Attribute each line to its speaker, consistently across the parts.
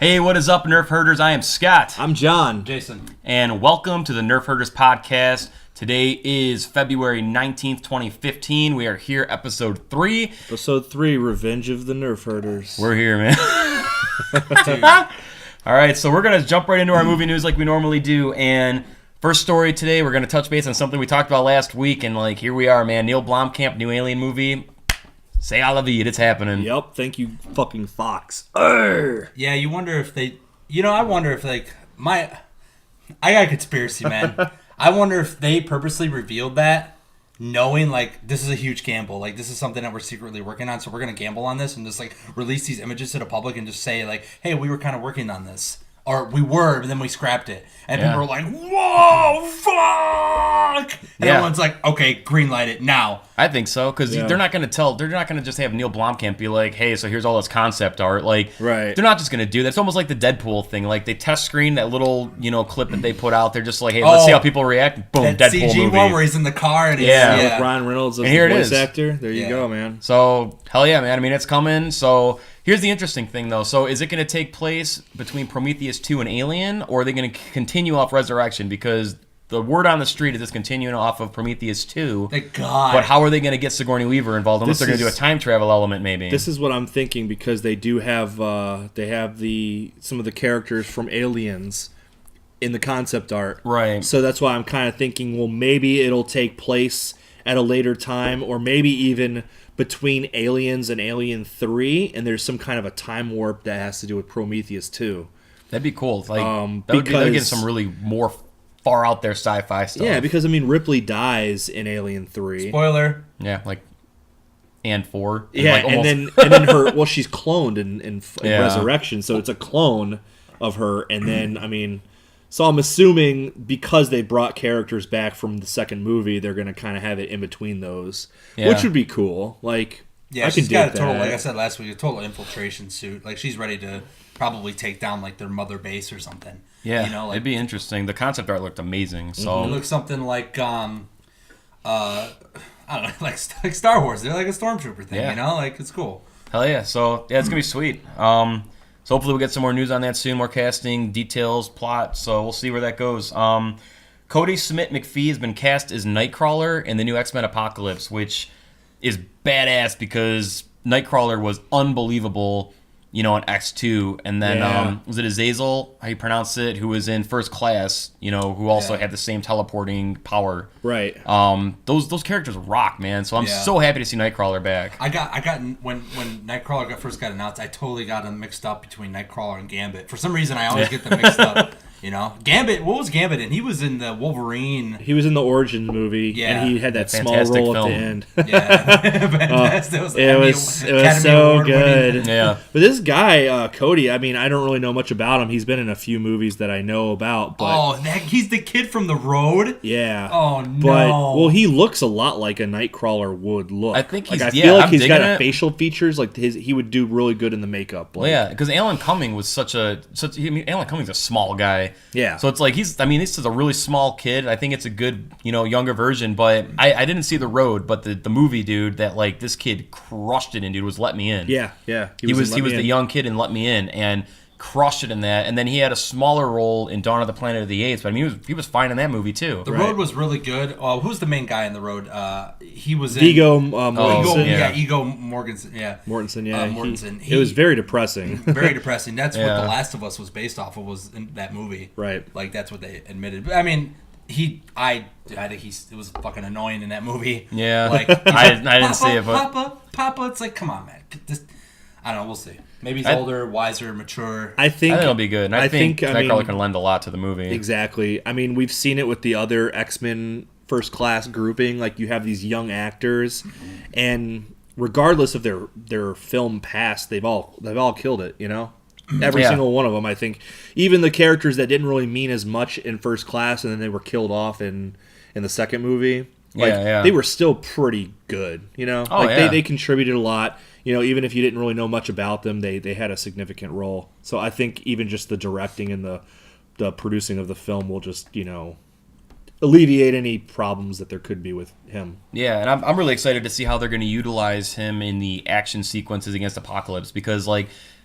Speaker 1: Hey, what is up, Nerf Herders? I am Scott.
Speaker 2: I'm John.
Speaker 3: Jason.
Speaker 1: And welcome to the Nerf Herders Podcast. Today is February 19th, 2015. We are here, episode 3.
Speaker 2: Episode 3, Revenge of the Nerf Herders.
Speaker 1: We're here, man. All right, so we're going to jump right into our movie news like we normally do. And first story today, we're going to touch base on something we talked about last week. And, here we are, man. Neill Blomkamp, new Alien movie. Say I love it. It's happening.
Speaker 2: Yep. Thank you, fucking Fox. Arr!
Speaker 3: Yeah, you wonder if they... I wonder if, I got a conspiracy, man. I wonder if they purposely revealed that, knowing, this is a huge gamble. This is something that we're secretly working on, so we're going to gamble on this and just, release these images to the public and just say, hey, we were kind of working on this. Or we were, but then we scrapped it. And people were like, whoa, fuck! And everyone's like, okay, green light it now.
Speaker 1: I think so, because they're not going to just have Neill Blomkamp be like, hey, so here's all this concept art. Right. They're not just going to do that. It's almost like the Deadpool thing. They test screen that little, clip that they put out. They're just like, hey, let's see how people react. Boom,
Speaker 3: that
Speaker 1: Deadpool
Speaker 3: CG
Speaker 1: movie.
Speaker 3: one where he's in the car and
Speaker 2: with Ryan Reynolds as the voice actor. There you go, man.
Speaker 1: So, hell yeah, man. I mean, it's coming. So, here's the interesting thing, though. So, is it going to take place between Prometheus 2 and Alien, or are they going to continue off Resurrection? Because the word on the street is it's continuing off of Prometheus 2.
Speaker 3: Thank God.
Speaker 1: But how are they going to get Sigourney Weaver involved? Unless they're going to do a time travel element, maybe.
Speaker 2: This is what I'm thinking, because they do have some of the characters from Aliens in the concept art.
Speaker 1: Right.
Speaker 2: So that's why I'm kind of thinking, well, maybe it'll take place at a later time, or maybe even between Aliens and Alien 3, and there's some kind of a time warp that has to do with Prometheus 2.
Speaker 1: That'd be cool. That would get some really more far out there sci-fi stuff.
Speaker 2: Yeah, because Ripley dies in Alien 3.
Speaker 3: Spoiler.
Speaker 1: Yeah, and 4.
Speaker 2: Yeah, and then her. She's cloned in Resurrection, so it's a clone of her. And then so I'm assuming because they brought characters back from the second movie, they're gonna kind of have it in between those, which would be cool.
Speaker 3: Yeah, she's got a total, like I said last week, a total infiltration suit. She's ready to probably take down their mother base or something.
Speaker 1: Yeah, it'd be interesting. The concept art looked amazing. So
Speaker 3: it looks something like I don't know, like Star Wars. They're like a stormtrooper thing, it's cool.
Speaker 1: Hell yeah! So it's gonna be sweet. So hopefully we'll get some more news on that soon, more casting details, plot. So we'll see where that goes. Cody Smith-McPhee has been cast as Nightcrawler in the new X-Men Apocalypse, which is badass because Nightcrawler was unbelievable, on X2, and then was it Azazel, how you pronounce it, who was in First Class, who also had the same teleporting power.
Speaker 2: Right.
Speaker 1: Those characters rock, man. So I'm so happy to see Nightcrawler back.
Speaker 3: I got when Nightcrawler first got announced, I totally got them mixed up between Nightcrawler and Gambit. For some reason, I always get them mixed up. Gambit. What was Gambit in? He was in the Wolverine.
Speaker 2: He was in the Origins movie, and he had that small role
Speaker 1: film
Speaker 2: at the end.
Speaker 3: Yeah, fantastic.
Speaker 2: It was so good.
Speaker 1: Yeah,
Speaker 2: but this guy, Cody, I don't really know much about him. He's been in a few movies that I know about. But
Speaker 3: he's the kid from The Road.
Speaker 2: Yeah.
Speaker 3: Oh no.
Speaker 2: But he looks a lot like a Nightcrawler would look.
Speaker 1: I think he's.
Speaker 2: I feel like he's got facial features he would do really good in the makeup.
Speaker 1: Because Alan Cumming was Alan Cumming's a small guy.
Speaker 2: Yeah.
Speaker 1: So it's this is a really small kid. I think it's a good, younger version, but I didn't see The Road, but the movie, dude, that this kid crushed it in, dude, was Let Me In.
Speaker 2: Yeah.
Speaker 1: He was the young kid in Let Me In and crushed it in that. And then he had a smaller role in Dawn of the Planet of the Apes, but he was fine in that movie too.
Speaker 3: The Road was really good. Who's the main guy in The Road? He was in
Speaker 2: Viggo Mortensen.
Speaker 3: Ego Mortensen. Yeah.
Speaker 2: Mortensen, yeah.
Speaker 3: Mortensen.
Speaker 2: It was very depressing.
Speaker 3: Very depressing. That's what The Last of Us was based off of, was in that movie.
Speaker 2: Right.
Speaker 3: That's what they admitted. But, I think it was fucking annoying in that movie.
Speaker 1: Yeah. I didn't see it, but
Speaker 3: Papa, it's come on, man. I don't know. We'll see. Maybe he's older, wiser, mature.
Speaker 2: I think
Speaker 1: it'll be good. And I think Nightcrawler can lend a lot to the movie.
Speaker 2: Exactly. We've seen it with the other X-Men First Class grouping. You have these young actors, and regardless of their film past, they've all killed it. Every single one of them. I think even the characters that didn't really mean as much in First Class, and then they were killed off in the second movie. They were still pretty good. They contributed a lot. Even if you didn't really know much about them, they had a significant role. So I think even just the directing and the producing of the film will just, alleviate any problems that there could be with him.
Speaker 1: Yeah, and I'm really excited to see how they're going to utilize him in the action sequences against Apocalypse, because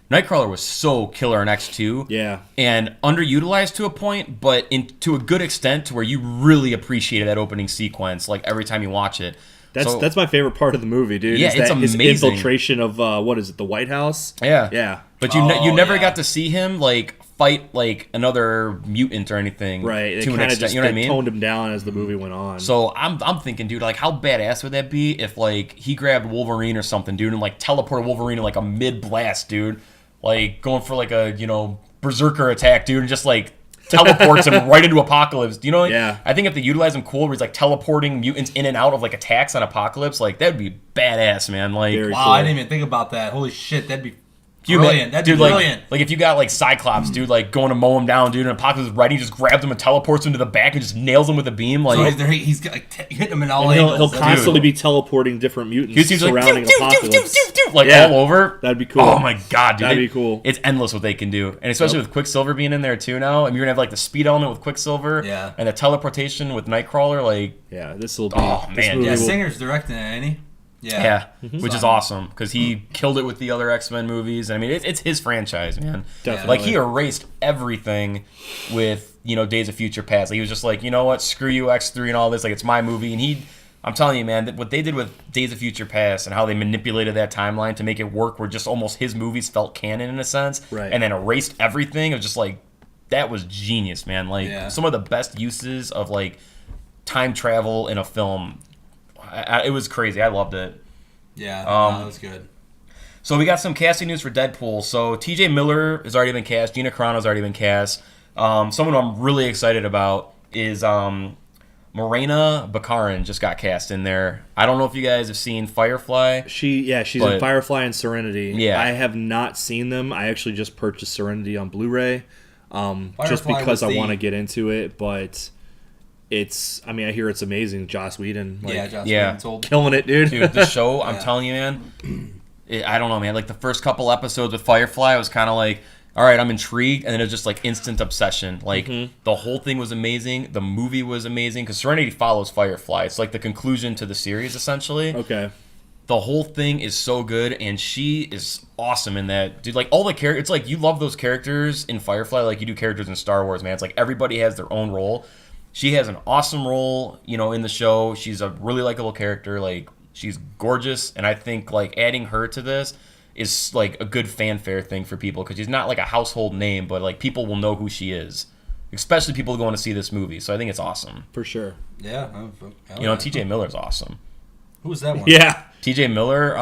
Speaker 1: Nightcrawler was so killer in X2.
Speaker 2: Yeah.
Speaker 1: And underutilized to a point, but to a good extent to where you really appreciated that opening sequence, like every time you watch it.
Speaker 2: That's my favorite part of the movie, dude.
Speaker 1: Yeah,
Speaker 2: is
Speaker 1: it's
Speaker 2: that
Speaker 1: amazing.
Speaker 2: His infiltration of what is it, the White House?
Speaker 1: Yeah,
Speaker 2: yeah.
Speaker 1: But you never got to see him like fight like another mutant or anything,
Speaker 2: right? It
Speaker 1: to an
Speaker 2: kind of
Speaker 1: extent,
Speaker 2: just
Speaker 1: you know what I mean?
Speaker 2: toned him down as the movie went on.
Speaker 1: So I'm thinking, dude, like how badass would that be if like he grabbed Wolverine or something, dude, and like teleported Wolverine in like a mid blast, dude, like going for like a berserker attack, dude, and just like teleports him right into Apocalypse. Do you know? Like,
Speaker 2: yeah.
Speaker 1: I think if they utilize him cool, where he's like teleporting mutants in and out of like attacks on Apocalypse, like that'd be badass, man. Like,
Speaker 2: Very
Speaker 3: wow,
Speaker 2: cool.
Speaker 3: I didn't even think about that. Holy shit, that'd be brilliant. That'd be
Speaker 1: dude,
Speaker 3: brilliant.
Speaker 1: Like if you got like Cyclops, dude, like going to mow him down, dude, and Apocalypse is right, he just grabs him and teleports him to the back and just nails him with a beam. Like
Speaker 3: So he's like hitting him in all
Speaker 2: and
Speaker 3: angles.
Speaker 2: he'll constantly be teleporting different mutants
Speaker 1: he's like
Speaker 2: surrounding Apocalypse.
Speaker 1: like
Speaker 2: Yeah.
Speaker 1: all over.
Speaker 2: That'd be cool.
Speaker 1: Oh my god, dude.
Speaker 2: That'd be cool.
Speaker 1: It's endless what they can do. And especially with Quicksilver being in there too now. And you're gonna have like the speed element with Quicksilver.
Speaker 3: Yeah.
Speaker 1: And the teleportation with Nightcrawler, like
Speaker 2: Yeah, this will be.
Speaker 1: Oh,
Speaker 2: this
Speaker 1: man,
Speaker 2: movie
Speaker 3: Yeah,
Speaker 2: will-
Speaker 3: Singer's directing it, ain't he?
Speaker 1: yeah,
Speaker 2: Mm-hmm.
Speaker 1: which is awesome because he killed it with the other X-Men movies. I mean, it's his franchise, man.
Speaker 2: Definitely.
Speaker 1: Like he erased everything with Days of Future Past. Like, he was just like, you know what, screw you X3 and all this. Like it's my movie, and I'm telling you, man, that what they did with Days of Future Past and how they manipulated that timeline to make it work, where just almost his movies felt canon in a sense,
Speaker 2: Right.
Speaker 1: and then erased everything. It was just like that was genius, man. Like some of the best uses of like time travel in a film. It was crazy. I loved it.
Speaker 3: Yeah, that was good.
Speaker 1: So we got some casting news for Deadpool. So TJ Miller has already been cast. Gina Carano's already been cast. Someone I'm really excited about is Morena Baccarin just got cast in there. I don't know if you guys have seen Firefly.
Speaker 2: She's in Firefly and Serenity.
Speaker 1: Yeah.
Speaker 2: I have not seen them. I actually just purchased Serenity on Blu-ray, just
Speaker 3: Firefly
Speaker 2: because
Speaker 3: was
Speaker 2: I want to get into it. But I hear it's amazing. Joss Whedon,
Speaker 3: Joss
Speaker 1: yeah.
Speaker 3: Whedon's old.
Speaker 2: killing it, dude.
Speaker 1: Dude, the show, I'm telling you, man, I don't know, man. Like the first couple episodes with Firefly, I was kind of like, all right, I'm intrigued, and then it was just like instant obsession. Like the whole thing was amazing. The movie was amazing because Serenity follows Firefly. It's like the conclusion to the series, essentially.
Speaker 2: Okay.
Speaker 1: The whole thing is so good, and she is awesome in that, dude. Like all the characters, it's like you love those characters in Firefly, like you do characters in Star Wars, man. It's like everybody has their own role. She has an awesome role, in the show. She's a really likable character. Like she's gorgeous, and I think like adding her to this is like a good fanfare thing for people because she's not like a household name, but like people will know who she is, especially people going to see this movie. So I think it's awesome.
Speaker 2: For sure.
Speaker 3: Yeah.
Speaker 1: TJ Miller's awesome.
Speaker 3: Who was that one?
Speaker 2: Yeah.
Speaker 1: TJ Miller,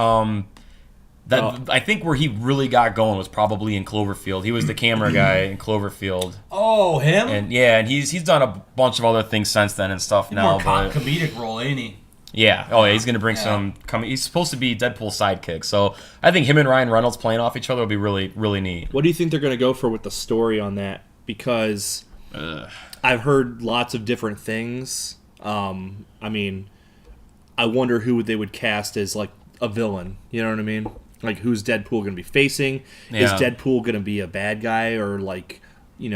Speaker 1: I think where he really got going was probably in Cloverfield. He was the camera guy in Cloverfield.
Speaker 3: Oh, him?
Speaker 1: And he's done a bunch of other things since then and stuff now.
Speaker 3: More
Speaker 1: But
Speaker 3: comedic role, ain't he?
Speaker 1: yeah, oh yeah, he's gonna bring some. He's supposed to be Deadpool's sidekick, so I think him and Ryan Reynolds playing off each other will be really, really neat.
Speaker 2: What do you think they're going to go for with the story on that? Because I've heard lots of different things. I wonder who they would cast as like a villain. You know what I mean? Like who's Deadpool going to be facing?
Speaker 1: Yeah.
Speaker 2: Is Deadpool going to be a bad guy or like be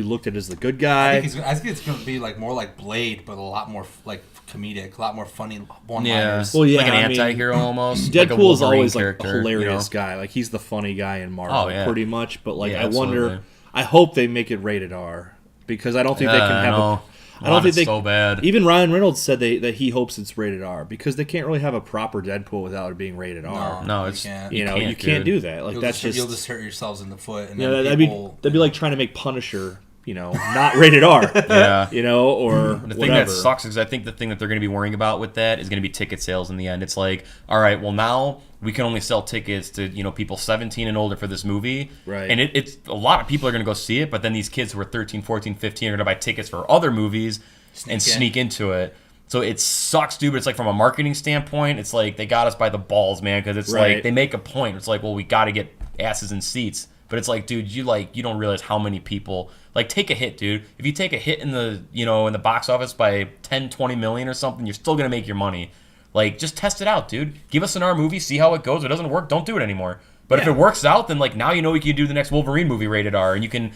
Speaker 2: looked at as the good guy?
Speaker 3: I think it's going to be like more like Blade, but a lot more like comedic, a lot more funny one-liners.
Speaker 2: Well, yeah,
Speaker 1: like an
Speaker 2: I mean,
Speaker 1: anti-hero almost.
Speaker 2: Deadpool
Speaker 1: like a
Speaker 2: is always like a
Speaker 1: character,
Speaker 2: hilarious guy. Like he's the funny guy in Marvel,
Speaker 1: Oh, yeah.
Speaker 2: pretty much. But like,
Speaker 1: Yeah,
Speaker 2: I wonder.
Speaker 1: absolutely.
Speaker 2: I hope they make it rated R because I don't think they can have. I don't think they.
Speaker 1: so bad.
Speaker 2: Even Ryan Reynolds said that he hopes it's rated R because they can't really have a proper Deadpool without it being rated R.
Speaker 1: No,
Speaker 3: you
Speaker 1: it's
Speaker 3: can't.
Speaker 2: You can't do that. Like
Speaker 3: You'll
Speaker 2: that's
Speaker 3: you'll just hurt yourselves in the foot. And
Speaker 2: yeah.
Speaker 3: then
Speaker 2: That'd
Speaker 3: people,
Speaker 2: be like trying to make Punisher, not rated R.
Speaker 1: Yeah.
Speaker 2: Or
Speaker 1: The thing
Speaker 2: whatever.
Speaker 1: that sucks is I think the thing that they're going to be worrying about with that is going to be ticket sales in the end. It's like, all right, well now we can only sell tickets to people 17 and older for this movie.
Speaker 2: Right.
Speaker 1: And it's a lot of people are going to go see it, but then these kids who are 13, 14, 15 are going to buy tickets for other movies and sneak into it. So it sucks, dude, but it's like from a marketing standpoint, it's like they got us by the balls, man, because it's
Speaker 2: Right.
Speaker 1: like they make a point. It's like, well, we got to get asses in seats. But it's like, dude, you don't realize how many people take a hit, dude. If you take a hit in the in the box office by 10, 20 million or something, you're still gonna make your money. Like, just test it out, dude. Give us an R movie, see how it goes. If it doesn't work, don't do it anymore. But if it works out, then now we can do the next Wolverine movie rated R, and you can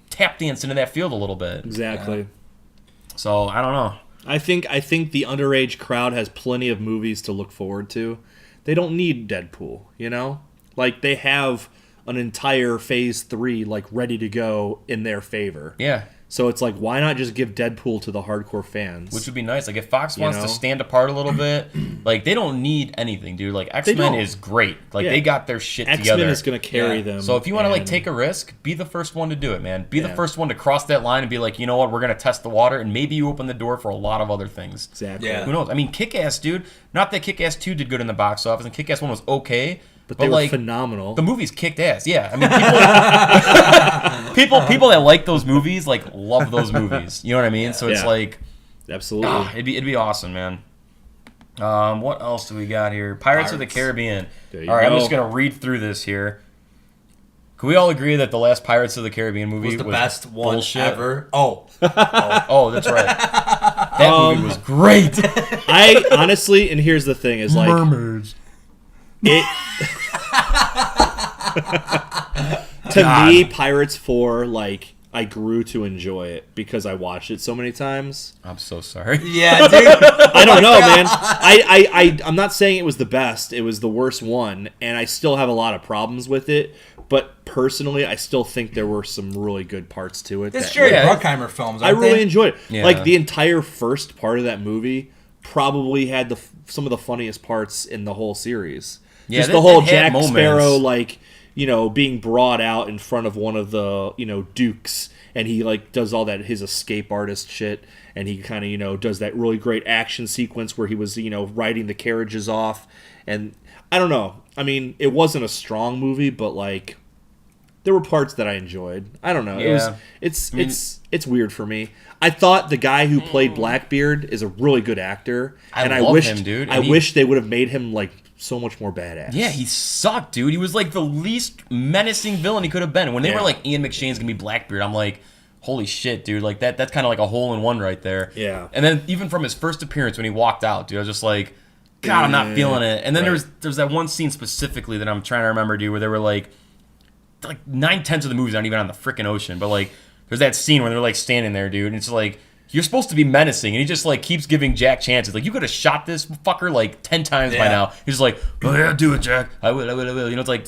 Speaker 1: tap dance into that field a little bit.
Speaker 2: Exactly.
Speaker 3: Yeah.
Speaker 1: So I don't know.
Speaker 2: I think the underage crowd has plenty of movies to look forward to. They don't need Deadpool, Like they have an entire Phase 3 like ready to go in their favor.
Speaker 1: Yeah.
Speaker 2: So it's like, why not just give Deadpool to the hardcore fans?
Speaker 1: Which would be nice. Like, if Fox wants
Speaker 2: know?
Speaker 1: to stand apart a little bit, like, they don't need anything, dude. Like, X-Men
Speaker 2: don't.
Speaker 1: is great. Like,
Speaker 2: Yeah.
Speaker 1: they got their shit
Speaker 2: X-Men
Speaker 1: together.
Speaker 2: is going to carry them.
Speaker 1: So if you want to, like,
Speaker 2: and-
Speaker 1: take a risk, be the first one to do it, man. Be the
Speaker 2: Yeah.
Speaker 1: first one to cross that line and be like, you know what, we're going to test the water, and maybe you open the door for a lot of other things.
Speaker 2: Exactly.
Speaker 3: Yeah.
Speaker 1: Who knows? I mean, Kick-Ass, dude. Not that Kick-Ass 2 did good in the box office, and Kick-Ass 1 was okay.
Speaker 2: But they were
Speaker 1: like,
Speaker 2: phenomenal.
Speaker 1: the movies kicked ass. Yeah, I mean, people that like those movies like love those movies. You know what I mean? So it's
Speaker 2: Yeah.
Speaker 1: like,
Speaker 2: Absolutely.
Speaker 1: it'd be awesome, man. What else do we got here? Pirates of the
Speaker 3: Pirates.
Speaker 1: Caribbean.
Speaker 2: There you
Speaker 1: All right, I'm
Speaker 2: go.
Speaker 1: just gonna read through this here. Can we all agree that the last Pirates of the Caribbean movie
Speaker 3: was the best one
Speaker 1: bullshit?
Speaker 3: ever. Oh,
Speaker 1: Oh, that's right. That movie was great.
Speaker 2: I honestly, and here's the thing, is like
Speaker 1: Mermaids.
Speaker 2: it. To me, Pirates 4, like, I grew to enjoy it because I watched it so many times.
Speaker 1: I'm so sorry.
Speaker 3: yeah, dude.
Speaker 2: I don't know, man. I'm not saying it was the best. It was the worst one, and I still have a lot of problems with it. But personally, I still think there were some really good parts to it.
Speaker 3: It's
Speaker 2: that-
Speaker 3: Jerry
Speaker 1: Yeah.
Speaker 3: Bruckheimer films.
Speaker 2: I
Speaker 3: aren't
Speaker 2: really
Speaker 3: they?
Speaker 2: enjoyed it.
Speaker 1: Yeah.
Speaker 2: Like, the entire first part of that movie probably had some of the funniest parts in the whole series.
Speaker 1: Yeah,
Speaker 2: Just
Speaker 1: that-
Speaker 2: the whole
Speaker 1: that had
Speaker 2: Jack
Speaker 1: moments.
Speaker 2: Sparrow, like, you know, being brought out in front of one of the, you know, dukes, and he, like, does all that, his escape artist shit, and he kind of, you know, does that really great action sequence where he was, you know, riding the carriages off, and I don't know. I mean, it wasn't a strong movie, but, like, there were parts that I enjoyed. I don't know.
Speaker 1: Yeah.
Speaker 2: It's weird for me. I thought the guy who played Blackbeard is a really good actor,
Speaker 1: I
Speaker 2: and I
Speaker 1: love
Speaker 2: wished
Speaker 1: him, dude.
Speaker 2: I
Speaker 1: And he-
Speaker 2: wish they would have made him like so much more badass.
Speaker 1: Yeah, he sucked, dude. He was like the least menacing villain he could have been. And when they
Speaker 2: Yeah.
Speaker 1: were like, Ian McShane's gonna be Blackbeard, I'm like, holy shit, dude. Like that's kind of like a hole in one right there.
Speaker 2: Yeah.
Speaker 1: And then even from his first appearance when he walked out, dude, I was just like, God, I'm not feeling it. And then
Speaker 2: Right.
Speaker 1: there's that one scene specifically that I'm trying to remember, dude, where they were like 9/10 of the movie's not even on the freaking ocean, but like there's that scene where they're like standing there, dude, and it's like you're supposed to be menacing, and he just like keeps giving Jack chances. Like you could have shot this fucker like 10 times by
Speaker 3: Yeah.
Speaker 1: now. He's just like, oh yeah, do it, Jack. I will. You know, it's like,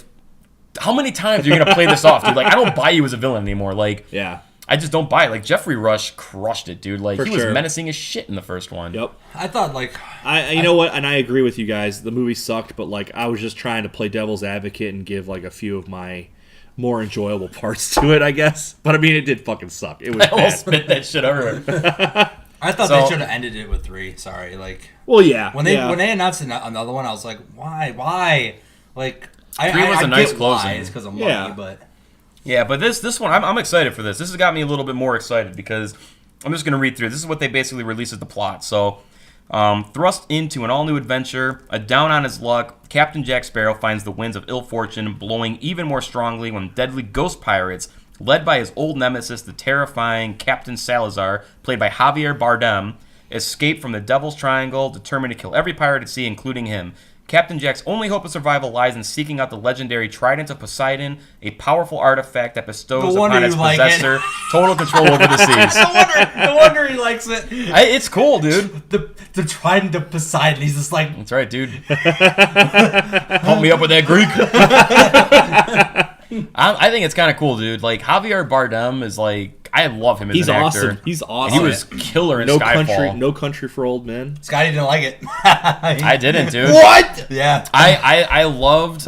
Speaker 1: how many times are you gonna play this off, dude? Like I don't buy you as a villain anymore. Like
Speaker 2: Yeah.
Speaker 1: I just don't buy it. Like Jeffrey Rush crushed it, dude. Like
Speaker 2: For
Speaker 1: he was
Speaker 2: sure.
Speaker 1: menacing as shit in the first one.
Speaker 2: Yep.
Speaker 3: I thought like
Speaker 2: You know what? And I agree with you guys. The movie sucked, but like I was just trying to play devil's advocate and give like a few of my more enjoyable parts to it, I guess. But I mean, it did fucking suck. It was
Speaker 1: I almost
Speaker 2: bad.
Speaker 1: spit that shit everywhere.
Speaker 3: I thought
Speaker 1: So-
Speaker 3: they should have ended it with 3. Sorry, like
Speaker 2: Well, yeah.
Speaker 3: when they
Speaker 2: yeah.
Speaker 3: announced another one, I was like, why? Like
Speaker 1: 3 was a nice
Speaker 3: get why.
Speaker 1: closing.
Speaker 3: It's because of
Speaker 2: Yeah.
Speaker 3: money, but
Speaker 1: Yeah, but this one, I'm excited for this. This has got me a little bit more excited because I'm just going to read through. This is what they basically release as the plot. So, thrust into an all-new adventure, down on his luck, Captain Jack Sparrow finds the winds of ill fortune blowing even more strongly when deadly ghost pirates, led by his old nemesis, the terrifying Captain Salazar, played by Javier Bardem, escape from the Devil's Triangle, determined to kill every pirate at sea, including him. Captain Jack's only hope of survival lies in seeking out the legendary Trident of Poseidon, a powerful artifact that bestows
Speaker 3: No wonder
Speaker 1: upon its
Speaker 3: you like it.
Speaker 1: possessor total control over the seas.
Speaker 3: no wonder he likes it.
Speaker 1: It's cool, dude.
Speaker 3: The Trident of Poseidon. He's just like,
Speaker 1: That's right, dude. Pump me up with that Greek. I think it's kind of cool, dude. Like, Javier Bardem is like, I love him as
Speaker 2: He's
Speaker 1: an
Speaker 2: awesome.
Speaker 1: actor.
Speaker 2: He's
Speaker 1: And
Speaker 2: awesome.
Speaker 1: he was killer in
Speaker 2: no
Speaker 1: Skyfall.
Speaker 2: no country for old men.
Speaker 3: Scotty didn't like it.
Speaker 1: I didn't, dude.
Speaker 2: What?
Speaker 3: Yeah.
Speaker 1: I loved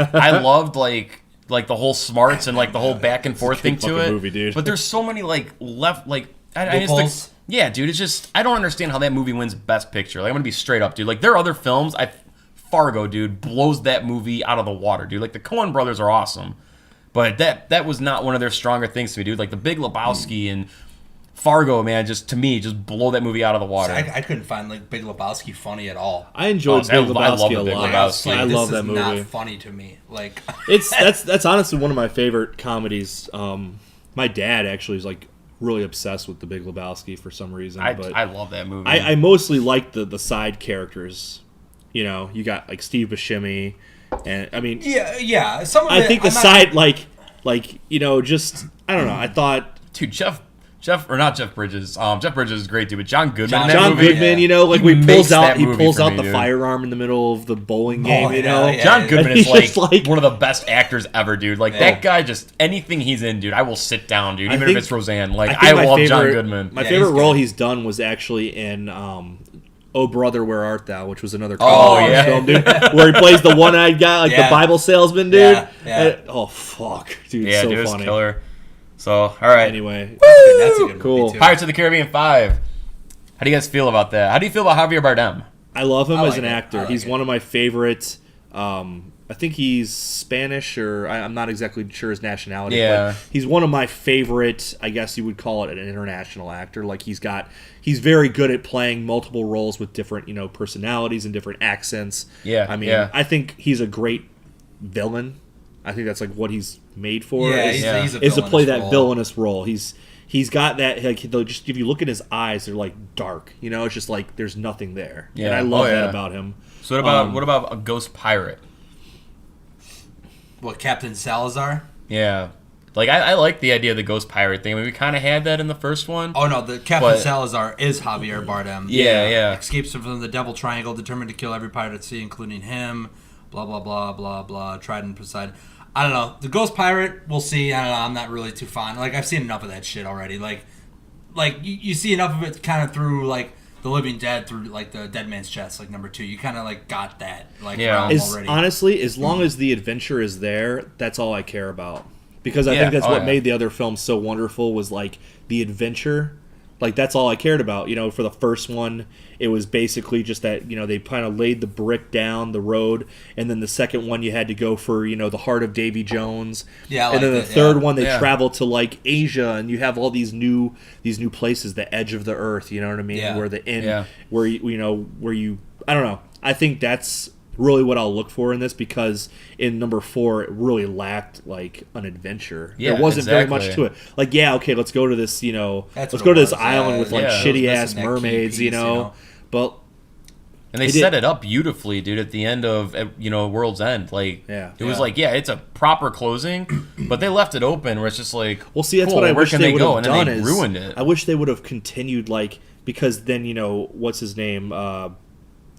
Speaker 1: like the whole smarts and like the whole back and forth thing
Speaker 2: good
Speaker 1: to
Speaker 2: fucking
Speaker 1: it.
Speaker 2: movie, dude.
Speaker 1: But there's so many like left like I just
Speaker 3: Loopholes?
Speaker 1: yeah, dude. It's just I don't understand how that movie wins Best Picture. Like I'm gonna be straight up, dude. Like there are other films. Fargo, dude, blows that movie out of the water, dude. Like the Coen brothers are awesome, but that was not one of their stronger things to me, dude. Like the Big Lebowski and Fargo, man, just to me, just blow that movie out of the water.
Speaker 3: I couldn't find like Big Lebowski funny at all.
Speaker 2: I enjoyed Big
Speaker 1: I love
Speaker 2: Lebowski
Speaker 1: the
Speaker 2: a
Speaker 1: Big
Speaker 2: lot.
Speaker 1: Lebowski.
Speaker 3: Like,
Speaker 2: I
Speaker 3: this
Speaker 2: love that
Speaker 3: is
Speaker 2: movie.
Speaker 3: not funny to me. Like
Speaker 2: That's honestly one of my favorite comedies. My dad actually is like really obsessed with the Big Lebowski for some reason. But
Speaker 1: I love that movie.
Speaker 2: I mostly like the side characters. You know, you got like Steve Buscemi, and I mean,
Speaker 3: yeah. Some of
Speaker 2: I
Speaker 3: it,
Speaker 2: think the
Speaker 3: I'm not-
Speaker 2: side like you know, just I don't know. I thought
Speaker 1: Dude, Jeff Jeff Bridges. Jeff Bridges is great, dude. But John Goodman in that
Speaker 2: John
Speaker 1: movie.
Speaker 2: Goodman,
Speaker 3: yeah.
Speaker 2: like
Speaker 1: He
Speaker 2: when he
Speaker 1: makes
Speaker 2: pulls out
Speaker 1: that movie for me,
Speaker 2: the
Speaker 1: dude.
Speaker 2: firearm in the middle of the bowling game,
Speaker 3: yeah.
Speaker 1: John Goodman
Speaker 2: And
Speaker 1: is
Speaker 2: he's just like-
Speaker 1: one of the best actors ever, dude. Like,
Speaker 3: Yeah.
Speaker 1: that guy, just anything he's in, dude, I will sit down, dude.
Speaker 2: I
Speaker 1: Even
Speaker 2: think-
Speaker 1: if it's Roseanne. Like,
Speaker 2: think
Speaker 1: I
Speaker 2: my
Speaker 1: love John
Speaker 2: favorite-
Speaker 1: Goodman.
Speaker 2: My
Speaker 3: Yeah,
Speaker 2: favorite
Speaker 3: he's
Speaker 2: role
Speaker 3: good.
Speaker 2: he's done was actually in Oh Brother, Where Art Thou, which was another
Speaker 1: Oh,
Speaker 2: Christmas
Speaker 1: yeah.
Speaker 2: film, dude, where he plays the one-eyed guy, like
Speaker 3: Yeah.
Speaker 2: the Bible salesman, dude.
Speaker 3: Yeah, yeah.
Speaker 2: And- oh, fuck. Dude,
Speaker 1: Yeah,
Speaker 2: so
Speaker 1: dude, it's
Speaker 2: funny.
Speaker 1: killer. So, all right.
Speaker 2: Anyway,
Speaker 3: That's a good
Speaker 2: Cool.
Speaker 3: movie, too.
Speaker 1: Pirates of the Caribbean 5. How do you guys feel about that? How do you feel about Javier Bardem?
Speaker 2: I love him
Speaker 3: I
Speaker 2: as
Speaker 3: like
Speaker 2: an
Speaker 3: it.
Speaker 2: actor.
Speaker 3: I like
Speaker 2: He's
Speaker 3: it.
Speaker 2: one of my favorites. I think he's Spanish, or I'm not exactly sure his nationality.
Speaker 1: Yeah.
Speaker 2: But he's one of my favorite. I guess you would call it an international actor. Like he's very good at playing multiple roles with different, personalities and different accents.
Speaker 1: Yeah,
Speaker 2: I mean,
Speaker 1: yeah.
Speaker 2: I think he's a great villain. I think that's like what he's made for.
Speaker 3: Yeah,
Speaker 2: is,
Speaker 3: he's a
Speaker 2: is to play
Speaker 3: villainous
Speaker 2: that
Speaker 3: role.
Speaker 2: villainous role. He's got that, like, just if you look in his eyes, they're like dark. It's just like there's nothing there.
Speaker 1: Yeah.
Speaker 2: And I love
Speaker 1: Oh,
Speaker 2: that
Speaker 1: yeah.
Speaker 2: about him.
Speaker 1: So what about a ghost pirate?
Speaker 3: What, Captain Salazar?
Speaker 1: Yeah. Like, I like the idea of the ghost pirate thing. I mean, we kind of had that in the first one.
Speaker 3: Oh no, the Captain
Speaker 1: But-
Speaker 3: Salazar is Javier Bardem.
Speaker 1: Yeah.
Speaker 3: Escapes from the Devil Triangle, determined to kill every pirate at sea, including him. Blah blah blah blah blah. Trident Poseidon. I don't know. The Ghost Pirate, we'll see. I don't know. I'm not really too fond. Like, I've seen enough of that shit already. Like you see enough of it kind of through like The Living Dead, through like the Dead Man's Chest, like number 2. You kind of like got that realm already.
Speaker 2: Honestly, as long as the adventure is there, that's all I care about. Because I
Speaker 1: Yeah.
Speaker 2: think that's
Speaker 1: Oh,
Speaker 2: what
Speaker 1: yeah.
Speaker 2: made the other films so wonderful, was like the adventure. Like that's all I cared about. For the first one, it was basically just that, they kind of laid the brick down the road, and then the second one you had to go for, the heart of Davy Jones.
Speaker 3: Yeah, I
Speaker 2: and then the
Speaker 3: like that,
Speaker 2: third
Speaker 3: yeah.
Speaker 2: one they
Speaker 1: Yeah.
Speaker 2: travel to like Asia, and you have all these new places, the edge of the earth, you know what I mean?
Speaker 3: Yeah.
Speaker 2: Where the end
Speaker 1: Yeah.
Speaker 2: where you I don't know. I think that's really what I'll look for in this, because in number 4 it really lacked like an adventure.
Speaker 1: Yeah,
Speaker 2: there wasn't very much
Speaker 1: exactly.
Speaker 2: to it. Like, yeah, okay, let's go to this,
Speaker 3: That's
Speaker 2: let's
Speaker 3: what
Speaker 2: go
Speaker 3: it
Speaker 2: to this
Speaker 3: was,
Speaker 2: island
Speaker 3: yeah.
Speaker 2: with like
Speaker 1: Yeah. It was
Speaker 2: shitty ass
Speaker 3: missing that key
Speaker 2: mermaids,
Speaker 3: piece,
Speaker 2: But
Speaker 1: And they
Speaker 2: It did-
Speaker 1: set it up beautifully, dude, at the end of, World's End. Like,
Speaker 2: Yeah.
Speaker 1: it was
Speaker 3: Yeah.
Speaker 1: like, it's a proper closing, but they left it open where it's just like,
Speaker 2: well, see, that's
Speaker 1: cool,
Speaker 2: what I
Speaker 1: where
Speaker 2: wish
Speaker 1: can
Speaker 2: they would
Speaker 1: go?
Speaker 2: have
Speaker 1: And then
Speaker 2: done
Speaker 1: they
Speaker 2: is
Speaker 1: ruined it.
Speaker 2: I wish they would have continued, like, because then what's his name?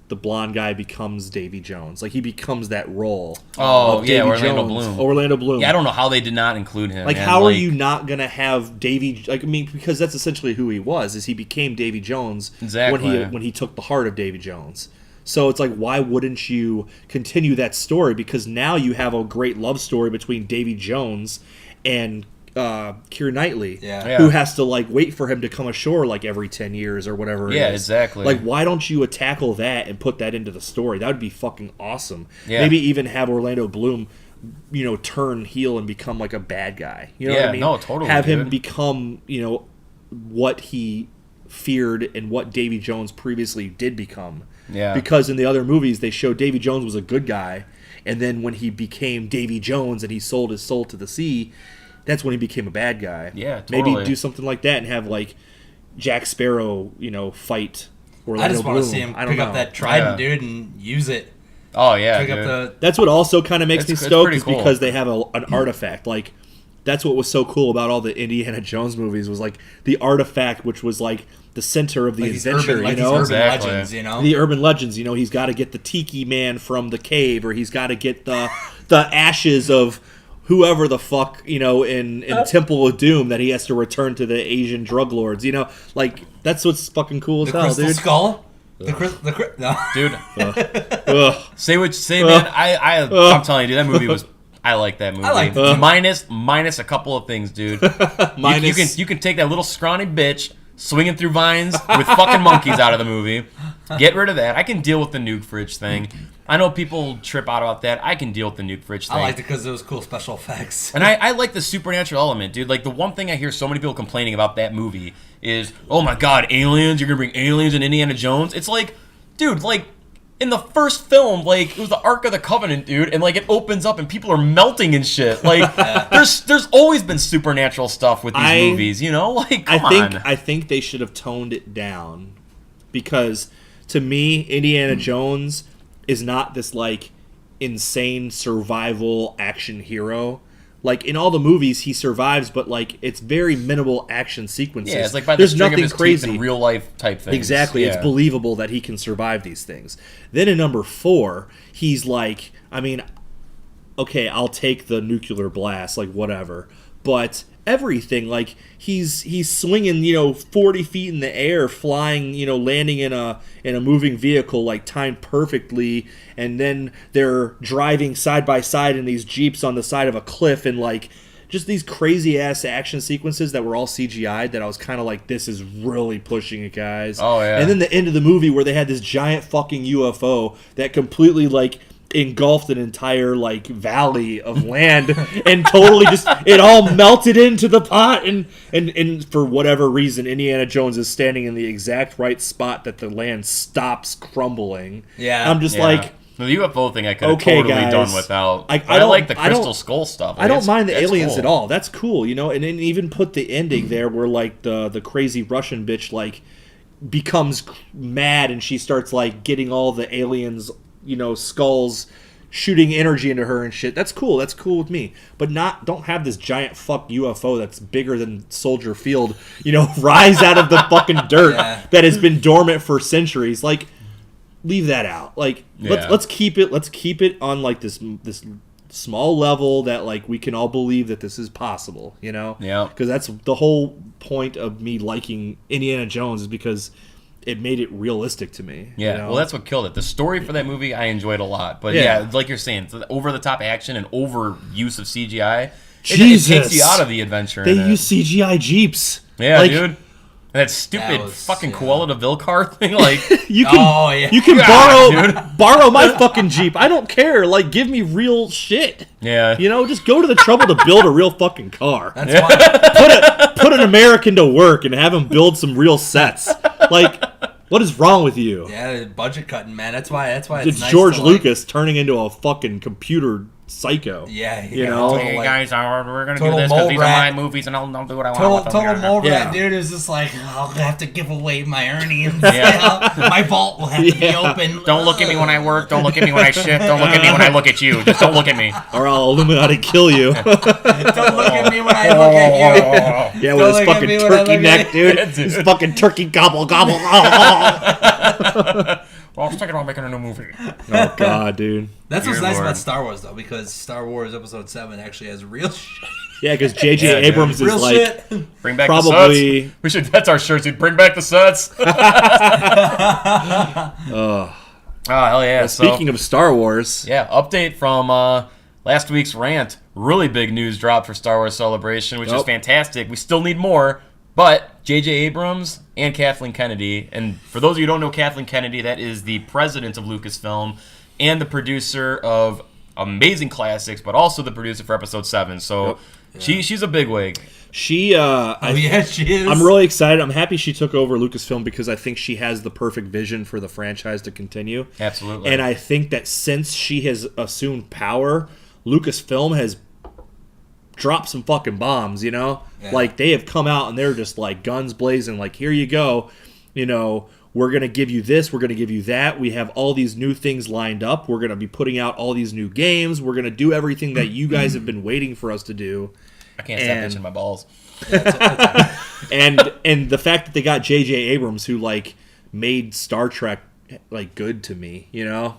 Speaker 2: The blonde guy becomes Davy Jones. Like, he becomes that role.
Speaker 1: Oh,
Speaker 2: of
Speaker 1: yeah,
Speaker 2: Davy
Speaker 1: Orlando
Speaker 2: Jones.
Speaker 1: Bloom.
Speaker 2: Orlando Bloom.
Speaker 1: Yeah, I don't know how they did not include him.
Speaker 2: Like,
Speaker 1: man.
Speaker 2: how are
Speaker 1: Like,
Speaker 2: you not gonna have Davy? Like, I mean, because that's essentially who he was. Is he became Davy Jones
Speaker 1: Exactly.
Speaker 2: when he took the heart of Davy Jones. So it's like, why wouldn't you continue that story? Because now you have a great love story between Davy Jones and Keira Knightley,
Speaker 3: Yeah.
Speaker 2: who has to like wait for him to come ashore like every 10 years or whatever.
Speaker 1: Yeah,
Speaker 2: it is.
Speaker 1: exactly.
Speaker 2: Like, why don't you tackle that and put that into the story? That would be fucking awesome.
Speaker 1: Yeah.
Speaker 2: Maybe even have Orlando Bloom, turn heel and become like a bad guy. You know what
Speaker 1: Yeah,
Speaker 2: I mean?
Speaker 1: no, totally,
Speaker 2: Have him
Speaker 1: dude.
Speaker 2: become, what he feared and what Davy Jones previously did become.
Speaker 1: Yeah.
Speaker 2: Because in the other movies, they showed Davy Jones was a good guy, and then when he became Davy Jones and he sold his soul to the sea, that's when he became a bad guy.
Speaker 1: Yeah, totally.
Speaker 2: Maybe do something like that and have like Jack Sparrow, fight Orlando
Speaker 3: I just want to
Speaker 2: Bloom.
Speaker 3: see him
Speaker 2: I don't
Speaker 3: pick up
Speaker 2: know.
Speaker 3: that trident,
Speaker 1: Yeah.
Speaker 3: dude, and use it.
Speaker 1: Oh, yeah,
Speaker 3: Pick
Speaker 1: dude.
Speaker 3: up the.
Speaker 2: That's what also kind of makes
Speaker 1: It's
Speaker 2: me stoked,
Speaker 1: pretty
Speaker 2: is
Speaker 1: cool.
Speaker 2: because they have an artifact. Like, that's what was so cool about all the Indiana Jones movies, was like the artifact, which was like the center of the
Speaker 3: Like these
Speaker 2: adventure.
Speaker 3: urban, like
Speaker 2: you
Speaker 3: these
Speaker 2: know,
Speaker 3: urban
Speaker 1: Exactly.
Speaker 3: legends,
Speaker 2: the urban legends. He's got to get the Tiki Man from the cave, or he's got to get the ashes of whoever the fuck in Temple of Doom that he has to return to the Asian drug lords. Like, that's what's fucking cool as
Speaker 3: The
Speaker 2: hell,
Speaker 3: crystal
Speaker 2: dude.
Speaker 3: skull. No.
Speaker 1: Dude,
Speaker 2: Ugh.
Speaker 1: say what you say, man. I'm telling you, dude, that movie was. I like that movie.
Speaker 3: I liked it, too.
Speaker 1: Minus a couple of things, dude.
Speaker 2: Minus-
Speaker 1: You can take that little scrawny bitch swinging through vines with fucking monkeys out of the movie. Get rid of that. I can deal with the nuke fridge thing. I know people trip out about that. I can deal with the nuke fridge thing.
Speaker 3: I liked it because it was cool special effects.
Speaker 1: And I like the supernatural element, dude. Like, the one thing I hear so many people complaining about that movie is, oh my god, aliens, you're gonna bring aliens in Indiana Jones? It's like, dude, like, in the first film, like, it was the Ark of the Covenant, dude, and like, it opens up and people are melting and shit. Like, there's always been supernatural stuff with these movies, Like, come on.
Speaker 2: I think they should have toned it down, because to me, Indiana Jones is not this like insane survival action hero, Like in all the movies, he survives, but like it's very minimal action sequences.
Speaker 1: Yeah, it's like by the
Speaker 2: there's
Speaker 1: string of
Speaker 2: nothing
Speaker 1: his
Speaker 2: crazy
Speaker 1: teeth in real life type things.
Speaker 2: Exactly,
Speaker 1: Yeah.
Speaker 2: it's believable that he can survive these things. Then in number 4, he's like, I mean, okay, I'll take the nuclear blast, like whatever, but everything, like he's swinging 40 feet in the air, flying, landing in a moving vehicle, like timed perfectly, and then they're driving side by side in these jeeps on the side of a cliff, and like just these crazy ass action sequences that were all CGI that I was kind of like, this is really pushing it, guys.
Speaker 1: Oh yeah.
Speaker 2: And then the end of the movie where they had this giant fucking UFO that completely like engulfed an entire like valley of land and totally just it all melted into the pot, and for whatever reason Indiana Jones is standing in the exact right spot that the land stops crumbling.
Speaker 3: Yeah.
Speaker 2: I'm just like,
Speaker 1: the UFO thing I could have
Speaker 2: okay,
Speaker 1: totally
Speaker 2: guys,
Speaker 1: done without.
Speaker 2: I
Speaker 1: like the
Speaker 2: I don't-
Speaker 1: crystal skull stuff.
Speaker 2: I don't mind the
Speaker 1: that's
Speaker 2: aliens
Speaker 1: cool.
Speaker 2: at all. That's cool, and then even put the ending there where like the crazy Russian bitch like becomes mad and she starts like getting all the aliens, skulls shooting energy into her and shit. That's cool. That's cool with me. But don't have this giant fuck UFO that's bigger than Soldier Field, rise out of the fucking dirt that has been dormant for centuries. Like, leave that out. Like, let's keep it on like this small level that like we can all believe that this is possible,
Speaker 1: Yeah.
Speaker 2: Because that's the whole point of me liking Indiana Jones, is because it made it realistic to me.
Speaker 1: Yeah, well, that's what killed it. The story for that movie I enjoyed a lot, but yeah like you're saying, the over-the-top action and overuse of CGI,
Speaker 2: Jesus.
Speaker 1: it takes you out of the adventure.
Speaker 2: They
Speaker 1: in it.
Speaker 2: use CGI Jeeps.
Speaker 1: Yeah,
Speaker 2: like,
Speaker 1: dude. That stupid
Speaker 3: was-
Speaker 1: fucking
Speaker 3: yeah.
Speaker 1: Koala de Vil car thing, like,
Speaker 2: You can,
Speaker 3: Oh, yeah.
Speaker 2: you can
Speaker 1: Yeah,
Speaker 2: borrow my fucking Jeep. I don't care. Like, give me real shit.
Speaker 1: yeah.
Speaker 2: Just go to the trouble to build a real fucking car.
Speaker 3: That's
Speaker 1: Yeah.
Speaker 3: fine.
Speaker 2: Put an American to work and have him build some real sets. Like, what is wrong with you?
Speaker 3: Yeah, budget cutting, man. That's why it's
Speaker 2: It's
Speaker 3: nice
Speaker 2: George
Speaker 3: to, like-
Speaker 2: Lucas turning into a fucking computer psycho.
Speaker 3: Yeah,
Speaker 2: You know?
Speaker 1: Hey
Speaker 3: like,
Speaker 1: guys, we're gonna do
Speaker 3: total
Speaker 1: this because
Speaker 3: mole
Speaker 1: these
Speaker 3: rat.
Speaker 1: are my movies, and I'll do what I want.
Speaker 3: Total mole
Speaker 2: Yeah.
Speaker 3: rat dude is just like, I'll have to give away my earnings.
Speaker 1: Yeah.
Speaker 3: My vault will have to be
Speaker 2: Yeah.
Speaker 3: open.
Speaker 1: Don't look at me when I work. Don't look at me when I shit. Don't look at me when I look at you. Just don't look at me.
Speaker 2: Or I'll Illuminati kill you.
Speaker 3: Don't look at me when I look at you.
Speaker 2: Yeah,
Speaker 3: Don't
Speaker 2: with his
Speaker 3: look at
Speaker 2: fucking
Speaker 3: me when I
Speaker 2: turkey
Speaker 3: look
Speaker 2: neck,
Speaker 3: at
Speaker 2: dude.
Speaker 1: you.
Speaker 2: His fucking turkey gobble, gobble, gobble.
Speaker 1: Well, I was thinking about making a new movie.
Speaker 2: Oh, God, dude.
Speaker 3: That's what's
Speaker 1: Dear
Speaker 3: nice
Speaker 1: Lord.
Speaker 3: about Star Wars, though, because Star Wars Episode 7 actually has real shit.
Speaker 2: Yeah, because J.J.
Speaker 1: Yeah, dude.
Speaker 2: Abrams is
Speaker 3: Real
Speaker 2: like...
Speaker 3: shit.
Speaker 1: Bring back
Speaker 2: Probably-
Speaker 1: the sets. We should. That's our shirts, dude. Bring back the sets. Oh hell yeah!
Speaker 2: Speaking of Star Wars...
Speaker 1: yeah, update from last week's rant. Really big news dropped for Star Wars Celebration, which is
Speaker 2: Yep.
Speaker 1: fantastic. We still need more, but J.J. Abrams and Kathleen Kennedy, and for those of you who don't know Kathleen Kennedy, that is the president of Lucasfilm and the producer of amazing classics, but also the producer for Episode 7. So she's a bigwig.
Speaker 2: She,
Speaker 3: Oh, yeah, she is.
Speaker 2: I'm really excited. I'm happy she took over Lucasfilm because I think she has the perfect vision for the franchise to continue.
Speaker 1: Absolutely.
Speaker 2: And I think that since she has assumed power, Lucasfilm has dropped some fucking bombs,
Speaker 3: Yeah.
Speaker 2: Like, they have come out and they're just, like, guns blazing, like, here you go, we're going to give you this, we're going to give you that, we have all these new things lined up, we're going to be putting out all these new games, we're going to do everything that you guys have been waiting for us to do.
Speaker 1: I can't stop
Speaker 2: and-
Speaker 1: itching my balls.
Speaker 2: And the fact that they got J.J. Abrams, who, like, made Star Trek, like, good to me,
Speaker 1: Yeah,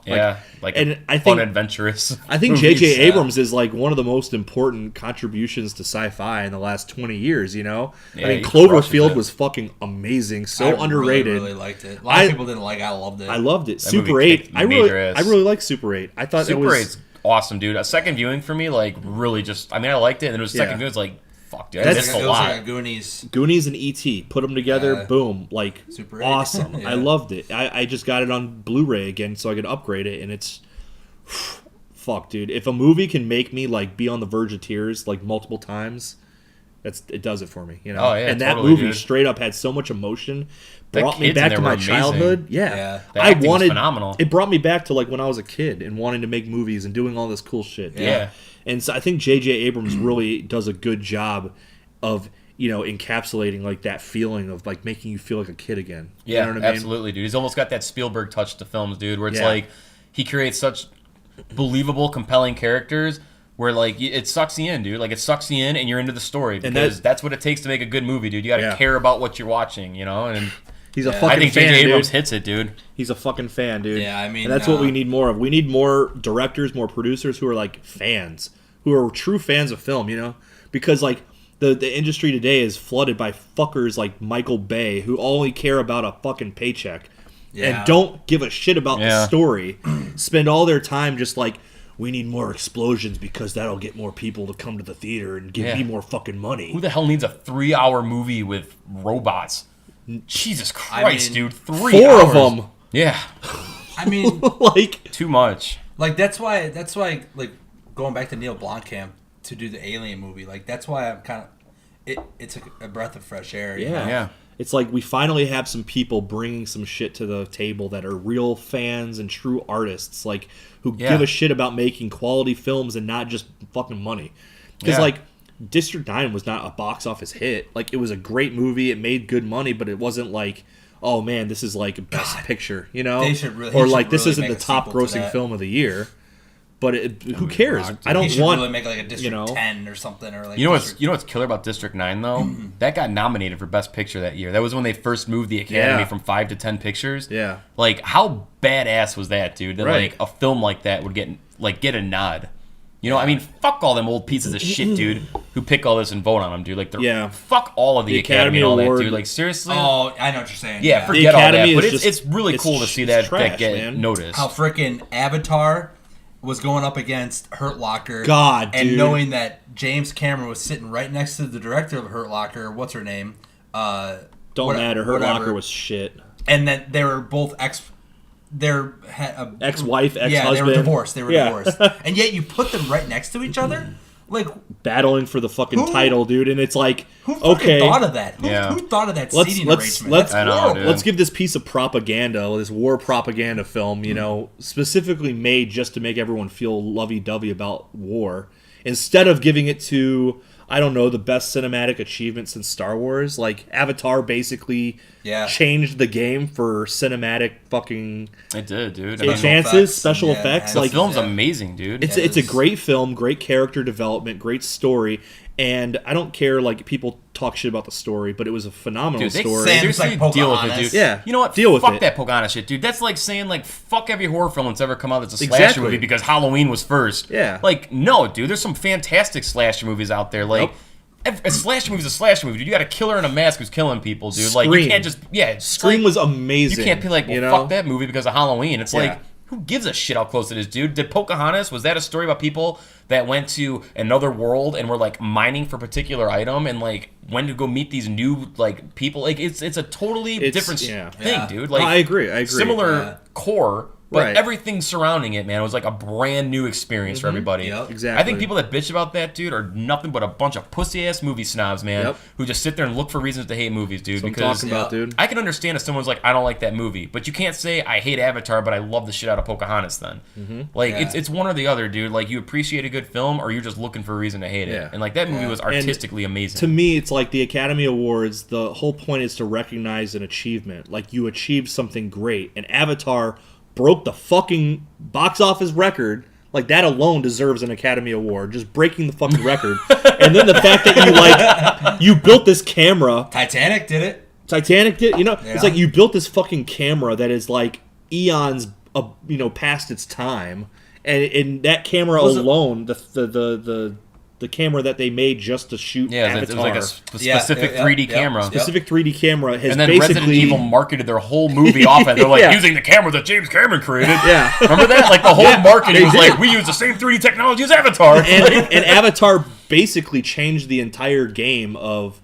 Speaker 1: like
Speaker 2: and I
Speaker 1: fun,
Speaker 2: think-
Speaker 1: adventurous.
Speaker 2: I think
Speaker 1: movies.
Speaker 2: J.J. Abrams is like one of the most important contributions to sci-fi in the last 20 years,
Speaker 1: Yeah,
Speaker 2: I mean,
Speaker 1: he crushes
Speaker 2: Cloverfield
Speaker 1: it.
Speaker 2: was fucking amazing, so
Speaker 3: I
Speaker 2: underrated.
Speaker 3: Really liked it. A lot of people didn't like it. I loved it.
Speaker 2: I loved it.
Speaker 1: That
Speaker 2: Super
Speaker 1: movie
Speaker 2: 8.
Speaker 1: kicked
Speaker 2: I
Speaker 1: major ass.
Speaker 2: really like Super 8. I thought it
Speaker 1: Super
Speaker 2: was
Speaker 1: 8's awesome, dude. A second viewing for me, like, really just... I mean, I liked it, and then it was second
Speaker 2: Yeah.
Speaker 1: viewing, it's like, fuck, dude, I
Speaker 2: That's-
Speaker 1: missed
Speaker 3: It
Speaker 1: a
Speaker 3: was
Speaker 1: lot.
Speaker 3: like a Goonies.
Speaker 2: Goonies and E.T. Put them together,
Speaker 3: Yeah.
Speaker 2: boom, like
Speaker 3: Super 8.
Speaker 2: awesome.
Speaker 3: Yeah.
Speaker 2: I loved it. I just got it on Blu-ray again so I could upgrade it, and it's fuck, dude. If a movie can make me like be on the verge of tears like multiple times, it does it for me,
Speaker 1: Oh, yeah,
Speaker 2: and that
Speaker 1: totally,
Speaker 2: movie
Speaker 1: dude.
Speaker 2: straight up had so much emotion,
Speaker 1: The
Speaker 2: brought me
Speaker 1: kids in
Speaker 2: back
Speaker 1: there
Speaker 2: to
Speaker 1: were
Speaker 2: my
Speaker 1: amazing.
Speaker 2: childhood. Yeah,
Speaker 3: Yeah.
Speaker 1: The
Speaker 2: I
Speaker 1: acting was
Speaker 2: wanted
Speaker 1: phenomenal.
Speaker 2: It brought me back to like when I was a kid and wanting to make movies and doing all this cool shit.
Speaker 1: Yeah.
Speaker 2: And so I think J.J. Abrams really does a good job of encapsulating like that feeling of like making you feel like a kid again.
Speaker 1: Yeah,
Speaker 2: You know what I mean?
Speaker 1: absolutely, dude. He's almost got that Spielberg touch to films, dude, where it's
Speaker 2: Yeah.
Speaker 1: like he creates such believable, compelling characters, where like it sucks you in, dude. Like it sucks you in, and you're into the story
Speaker 2: And
Speaker 1: because that's what it takes to make a good movie, dude. You got to care about what you're watching, you know. And
Speaker 2: he's a fucking
Speaker 1: I think
Speaker 2: fan,
Speaker 1: J.J. Abrams
Speaker 2: dude.
Speaker 1: hits it, dude.
Speaker 2: He's a fucking fan, dude.
Speaker 3: Yeah, I mean,
Speaker 2: and that's what we need more of. We need more directors, more producers who are like fans, who are true fans of film, you know? Because like the industry today is flooded by fuckers like Michael Bay who only care about a fucking paycheck and don't give a shit about the story. Spend all their time just like, we need more explosions because that'll get more people to come to the theater and give me more fucking money.
Speaker 1: Who the hell needs a 3-hour movie with robots? Jesus Christ, dude. 3 hours.
Speaker 2: 4 of them.
Speaker 1: Yeah.
Speaker 3: I mean,
Speaker 2: like
Speaker 1: too much.
Speaker 3: Like that's why like going back to Neill Blomkamp to do the Alien movie. Like that's why I'm kind of it's a breath of fresh air. You know?
Speaker 1: Yeah.
Speaker 2: It's like we finally have some people bringing some shit to the table that are real fans and true artists, like who give a shit about making quality films and not just fucking money. Because like District 9 was not a box office hit. Like it was a great movie, it made good money, but it wasn't like, oh man, this is like best picture, you know? Or like this isn't the top grossing film of the year. But who cares? I don't want
Speaker 3: really make like a District 10 or something, or like
Speaker 1: you know what's killer about District 9 though? That got nominated for Best Picture that year. That was when they first moved the Academy from 5 to 10 pictures.
Speaker 2: Yeah.
Speaker 1: Like how badass was that, dude? That like a film like that would get a nod. You know, I mean, fuck all them old pieces of shit, dude, who pick all this and vote on them, dude. Like, fuck all of the Academy and all that, dude. Like, seriously?
Speaker 3: Oh, I know what you're saying.
Speaker 1: Yeah, forget all that. But
Speaker 2: just,
Speaker 1: it's really cool to see that get
Speaker 2: man.
Speaker 1: noticed.
Speaker 3: How freaking Avatar was going up against Hurt Locker.
Speaker 2: God,
Speaker 3: and
Speaker 2: dude.
Speaker 3: knowing that James Cameron was sitting right next to the director of Hurt Locker, what's her name?
Speaker 2: Don't matter. Hurt Locker was shit.
Speaker 3: And that they were both
Speaker 2: ex-wife, ex-husband.
Speaker 3: Yeah, they were divorced. Divorced. And yet you put them right next to each other? Like
Speaker 2: battling for the fucking title, dude, and it's like,
Speaker 3: who thought of that? Who thought of that seating arrangement?
Speaker 2: Let's give this piece of propaganda, this war propaganda film, you know, specifically made just to make everyone feel lovey-dovey about war, instead of giving it to, I don't know, the best cinematic achievement since Star Wars. Like Avatar basically changed the game for cinematic fucking.
Speaker 1: It did, dude.
Speaker 2: Advances, special effects.
Speaker 1: The
Speaker 2: like
Speaker 1: film's amazing, dude.
Speaker 2: It's a great film, great character development, great story, and I don't care like people talk shit about the story, but it was a phenomenal story.
Speaker 1: Seriously,
Speaker 3: like
Speaker 1: deal with it, dude.
Speaker 2: Yeah,
Speaker 1: you know what?
Speaker 2: Deal with
Speaker 1: fuck
Speaker 2: it.
Speaker 1: that Pocahontas shit, dude. That's like saying like fuck every horror film that's ever come out that's a slasher movie because Halloween was first.
Speaker 2: Yeah,
Speaker 1: like no, dude. There's some fantastic slasher movies out there. Like. A slasher movie's a slasher movie, dude. You got a killer in a mask who's killing people, dude.
Speaker 2: Scream.
Speaker 1: Like you can't just
Speaker 2: Scream was amazing.
Speaker 1: You can't be like, well, fuck that movie because of Halloween. It's like, who gives a shit how close it is, dude? Did Pocahontas, was that a story about people that went to another world and were like mining for a particular item and like went to go meet these new like people? Like it's a totally different thing, dude. Like
Speaker 2: I agree.
Speaker 1: Similar core. But everything surrounding it, man, was like a brand new experience for everybody.
Speaker 3: Yep.
Speaker 2: Exactly.
Speaker 1: I think people that bitch about that, dude, are nothing but a bunch of pussy-ass movie snobs, man, who just sit there and look for reasons to hate movies, dude.
Speaker 2: That's what I'm talking about, dude.
Speaker 1: I can understand if someone's like, I don't like that movie, but you can't say, I hate Avatar, but I love the shit out of Pocahontas then. Like, it's one or the other, dude. Like, you appreciate a good film, or you're just looking for a reason to hate it. And, like, that movie was artistically amazing.
Speaker 2: To me, it's like the Academy Awards, the whole point is to recognize an achievement. Like, you achieved something great. And Avatar broke the fucking box office record. Like, that alone deserves an Academy Award. Just breaking the fucking record. And then the fact that you built this camera.
Speaker 3: Titanic did it.
Speaker 2: You know? It's like you built this fucking camera that is like eons, past its time. And that camera alone, the camera that they made just to shoot Avatar.
Speaker 1: It was like a specific 3D camera.
Speaker 2: Specific 3D camera has
Speaker 1: and then
Speaker 2: basically...
Speaker 1: Resident Evil marketed their whole movie off it. They're like, using the camera that James Cameron created. Remember that? Like, the whole marketing was like, we use the same 3D technology as Avatar.
Speaker 2: And Avatar basically changed the entire game of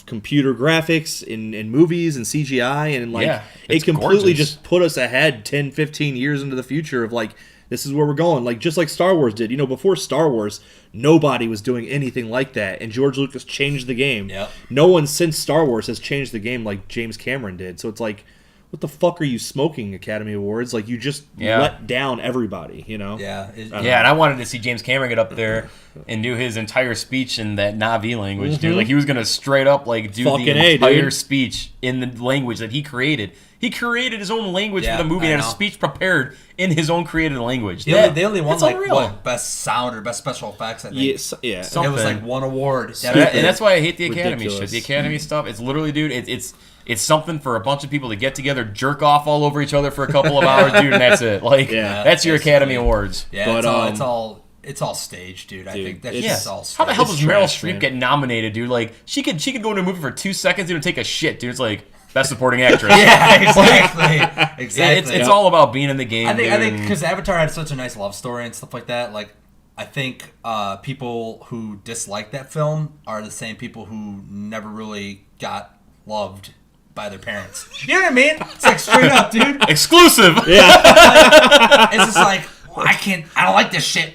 Speaker 2: computer graphics in movies and CGI. And, like, it completely just put us ahead 10, 15 years into the future of, like, this is where we're going. Like, just like Star Wars did. You know, before Star Wars, nobody was doing anything like that. And George Lucas changed the game.
Speaker 3: Yep.
Speaker 2: No one since Star Wars has changed the game like James Cameron did. So it's like, what the fuck are you smoking, Academy Awards? Like, you just let down everybody, you know?
Speaker 1: And I wanted to see James Cameron get up there and do his entire speech in that Na'vi language, dude. Like, he was going to straight up, like, do the entire speech in the language that he created. He created his own language
Speaker 3: Yeah,
Speaker 1: for the movie
Speaker 3: I
Speaker 1: and had a
Speaker 3: know.
Speaker 1: speech prepared in his own created language.
Speaker 3: They only won
Speaker 1: it's
Speaker 3: like
Speaker 1: unreal.
Speaker 3: what, best sound or best special effects. I think.
Speaker 2: Yes, yeah.
Speaker 3: It was
Speaker 1: Something.
Speaker 3: like one award.
Speaker 1: And that's why I hate the Academy
Speaker 2: Ridiculous.
Speaker 1: shit. The Academy stuff, it's literally, dude, it's something for a bunch of people to get together, jerk off all over each other for a couple of hours, dude, and that's it. Like,
Speaker 2: Yeah,
Speaker 1: that's your
Speaker 3: basically.
Speaker 1: Academy Awards.
Speaker 3: Yeah,
Speaker 2: But,
Speaker 3: it's all staged, dude. I think that's
Speaker 2: it's-
Speaker 3: just all staged.
Speaker 1: How the hell does Meryl
Speaker 2: trash,
Speaker 1: Streep
Speaker 2: man.
Speaker 1: get nominated, dude? Like, she could go into a movie for 2 seconds, dude, and take a shit, dude. It's like, best supporting actress.
Speaker 3: Yeah, exactly. Exactly.
Speaker 1: It's all about being in the game,
Speaker 3: I think
Speaker 1: dude.
Speaker 3: because Avatar had such a nice love story and stuff like that. Like, I think people who dislike that film are the same people who never really got loved by their parents. You know what I mean? It's like straight up, dude.
Speaker 1: Exclusive!
Speaker 3: It's just like, well, I don't like this shit.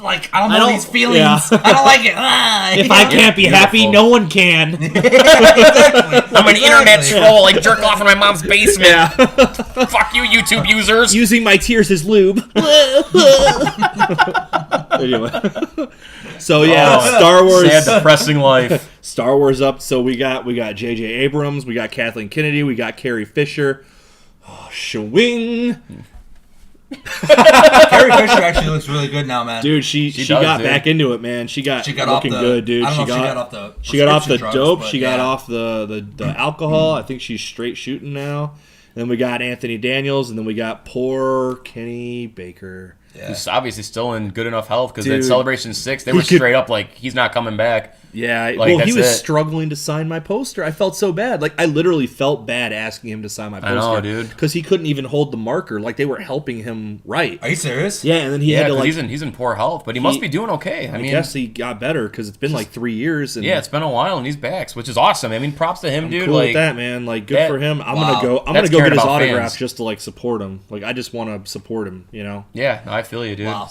Speaker 3: I don't know these feelings.
Speaker 2: yeah.
Speaker 3: I don't like it. Ah,
Speaker 2: If I can't be happy,
Speaker 1: Beautiful.
Speaker 2: no one can.
Speaker 1: I'm an internet troll, like jerk off in my mom's basement.
Speaker 2: Yeah.
Speaker 1: Fuck you, YouTube users.
Speaker 2: Using my tears as lube. Anyway. So yeah,
Speaker 1: Oh,
Speaker 2: Star Wars.
Speaker 1: Sad, depressing life.
Speaker 2: Star Wars up. So we got J.J. Abrams, we got Kathleen Kennedy, we got Carrie Fisher. Oh, Shwing.
Speaker 3: Carrie Fisher actually looks really good now, man.
Speaker 2: Dude, she
Speaker 1: does,
Speaker 2: got
Speaker 1: dude.
Speaker 2: back into it, man. She got
Speaker 3: off
Speaker 2: looking
Speaker 3: the,
Speaker 2: good, dude.
Speaker 3: I don't know if she got off the
Speaker 2: She got off the
Speaker 3: prescription drugs,
Speaker 2: dope.
Speaker 3: but
Speaker 2: She got
Speaker 3: yeah.
Speaker 2: off the alcohol. I think she's straight shooting now. Then we got Anthony Daniels, and then we got poor Kenny Baker.
Speaker 3: Yeah.
Speaker 1: Who's obviously still in good enough health because
Speaker 2: Dude.
Speaker 1: at Celebration 6, they were
Speaker 2: He could-
Speaker 1: straight up like, he's not coming back.
Speaker 2: Yeah,
Speaker 1: Like,
Speaker 2: well, he
Speaker 1: that's
Speaker 2: was
Speaker 1: it.
Speaker 2: struggling to sign my poster. I felt so bad. Like, I literally felt bad asking him to sign my
Speaker 1: I
Speaker 2: poster.
Speaker 1: know, dude.
Speaker 2: Because he couldn't even hold the marker. Like, they were helping him write.
Speaker 3: Are you serious?
Speaker 2: Yeah, and then he
Speaker 1: Yeah,
Speaker 2: had to,
Speaker 1: because
Speaker 2: like...
Speaker 1: he's in poor health, but he must be doing okay. I
Speaker 2: I
Speaker 1: mean,
Speaker 2: guess he got better because it's been like 3 years. And
Speaker 1: yeah, it's been a while and he's back, which is awesome. I mean, props to him,
Speaker 2: I'm
Speaker 1: dude.
Speaker 2: cool
Speaker 1: like
Speaker 2: with that, man. Like, good
Speaker 1: that-
Speaker 2: for him. I'm
Speaker 3: wow.
Speaker 2: gonna go. I'm
Speaker 1: That's
Speaker 2: gonna go
Speaker 1: caring
Speaker 2: get his
Speaker 1: about
Speaker 2: autograph
Speaker 1: fans.
Speaker 2: just to like support him. Like, I just want to support him. You know.
Speaker 1: Yeah, I feel you, dude.
Speaker 3: Wow.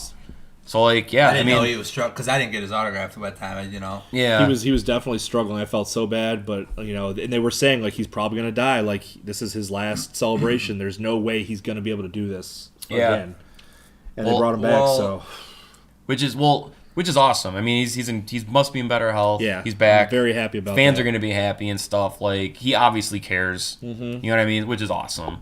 Speaker 1: So like, yeah,
Speaker 3: I didn't
Speaker 1: mean,
Speaker 3: know he was struck because I didn't get his autograph at that time.
Speaker 1: yeah,
Speaker 2: He was definitely struggling. I felt so bad, but you know, and they were saying like he's probably gonna die. Like, this is his last celebration. There's no way he's gonna be able to do this
Speaker 1: Yeah.
Speaker 2: again. And
Speaker 1: Well-
Speaker 2: they brought him back.
Speaker 3: well-
Speaker 2: So
Speaker 1: which is awesome. I mean, he must be in better health.
Speaker 2: yeah,
Speaker 1: he's back.
Speaker 2: I'm very happy about.
Speaker 1: Fans
Speaker 2: that.
Speaker 1: are going to be happy and stuff. Like, he obviously cares.
Speaker 2: Mm-hmm.
Speaker 1: You know what I mean? Which is awesome.